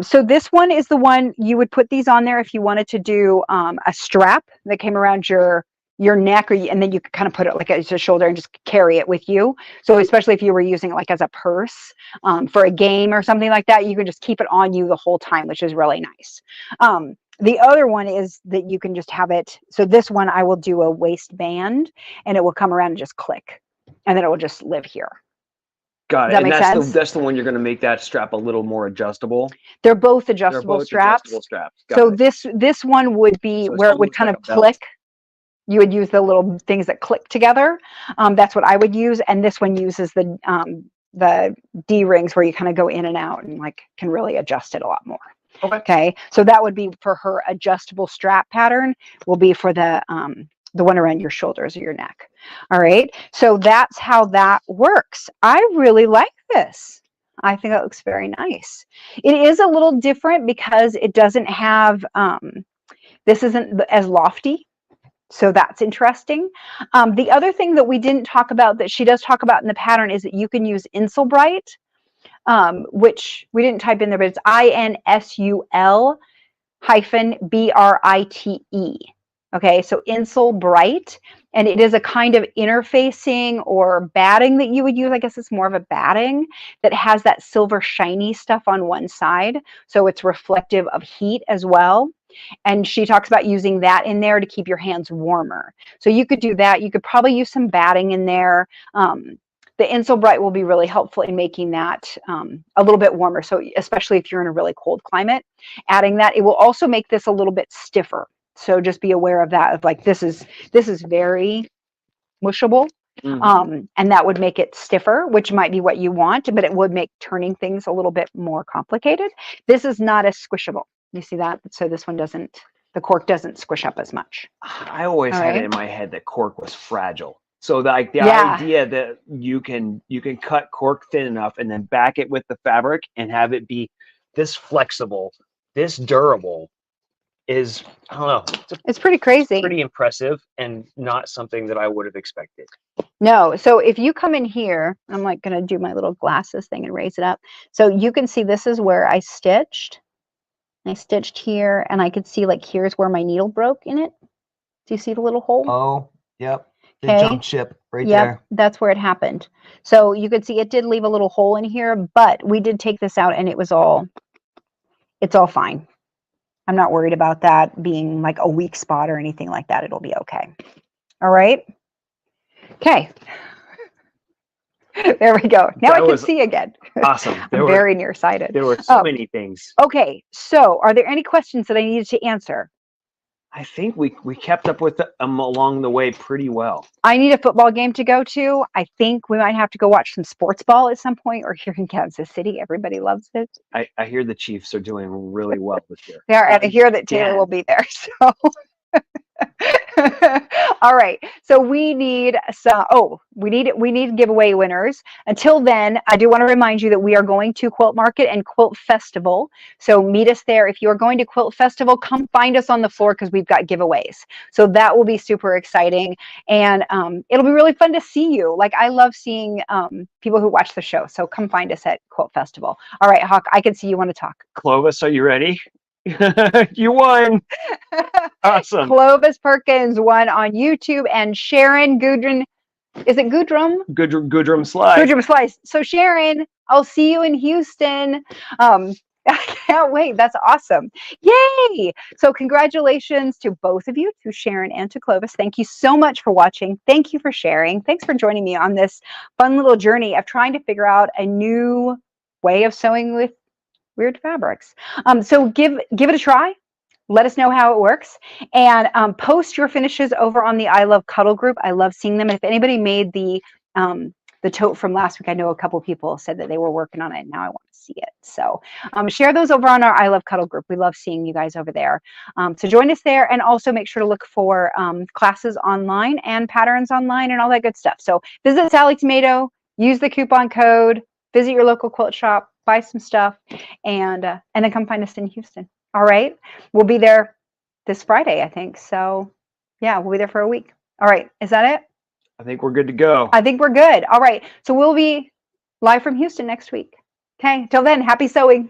So this one is the one you would put these on there if you wanted to do a strap that came around your neck, and then you could kind of put it like as a shoulder and just carry it with you. So especially if you were using it like as a purse for a game or something like that, you can just keep it on you the whole time, which is really nice. The other one is that you can just have it. So this one, I will do a waistband and it will come around and just click and then it will just live here. Got it. Does that make sense? That's the one you're going to make that strap a little more adjustable. They're both adjustable straps. So this one would be where it would kind of click. You would use the little things that click together. That's what I would use. And this one uses the D-rings where you kind of go in and out and like can really adjust it a lot more. Okay. So that would be for her adjustable strap pattern will be for the one around your shoulders or your neck. All right. So that's how that works. I really like this. I think that looks very nice. It is a little different because it doesn't have, this isn't as lofty. So that's interesting. The other thing that we didn't talk about that she does talk about in the pattern is that you can use Insulbrite, which we didn't type in there, but it's INSUL-BRITE. Okay, so Insulbrite, and it is a kind of interfacing or batting that you would use. I guess it's more of a batting that has that silver shiny stuff on one side. So it's reflective of heat as well. And she talks about using that in there to keep your hands warmer. So you could do that. You could probably use some batting in there. The Insulbrite will be really helpful in making that a little bit warmer. So especially if you're in a really cold climate, adding that, it will also make this a little bit stiffer. So just be aware of that. Of like this is very mushable, and that would make it stiffer, which might be what you want, but it would make turning things a little bit more complicated. This is not as squishable. You see that? So this one doesn't. The cork doesn't squish up as much. I always had it in my head that cork was fragile. So the idea that you can cut cork thin enough and then back it with the fabric and have it be this flexible, this durable is, I don't know. It's pretty crazy. Pretty impressive and not something that I would have expected. No. So if you come in here, I'm like going to do my little glasses thing and raise it up. So you can see this is where I stitched. I stitched here and I could see like here's where my needle broke in it. Do you see the little hole? Oh, yep. The jump ship right there. That's where it happened. So you could see it did leave a little hole in here, but we did take this out and it's all fine. I'm not worried about that being like a weak spot or anything like that. It'll be okay. All right. Okay. There we go. Now I can see again. Awesome. I'm very nearsighted. There were so many things. Okay. So are there any questions that I needed to answer? I think we kept up with them along the way pretty well. I need a football game to go to. I think we might have to go watch some sports ball at some point, or here in Kansas City. Everybody loves it. I hear the Chiefs are doing really well this year. They are, and I hear that Taylor will be there. So All right. So we need some, we need giveaway winners. Until then, I do want to remind you that we are going to Quilt Market and Quilt Festival. So meet us there. If you are going to Quilt Festival, come find us on the floor because we've got giveaways. So that will be super exciting. And it'll be really fun to see you. Like, I love seeing people who watch the show. So come find us at Quilt Festival. All right, Hawk, I can see you want to talk. Clovis, are you ready? You won. Awesome. Clovis Perkins won on YouTube, and Sharon Gudrun, is it Gudrum? Goodrum Slice. Gudrum Slice. So Sharon, I'll see you in Houston. I can't wait. That's awesome. Yay. So congratulations to both of you, to Sharon and to Clovis. Thank you so much for watching. Thank you for sharing. Thanks for joining me on this fun little journey of trying to figure out a new way of sewing with weird fabrics. So give it a try. Let us know how it works, and post your finishes over on the I Love Cuddle group. I love seeing them. And if anybody made the tote from last week, I know a couple people said that they were working on it. Now I want to see it. So share those over on our I Love Cuddle group. We love seeing you guys over there. So join us there, and also make sure to look for classes online and patterns online and all that good stuff. So visit Sallie Tomato, use the coupon code, visit your local quilt shop, buy some stuff, and then come find us in Houston. All right. We'll be there this Friday, I think. So yeah, we'll be there for a week. All right. Is that it? I think we're good to go. I think we're good. All right. So we'll be live from Houston next week. Okay. Till then, happy sewing.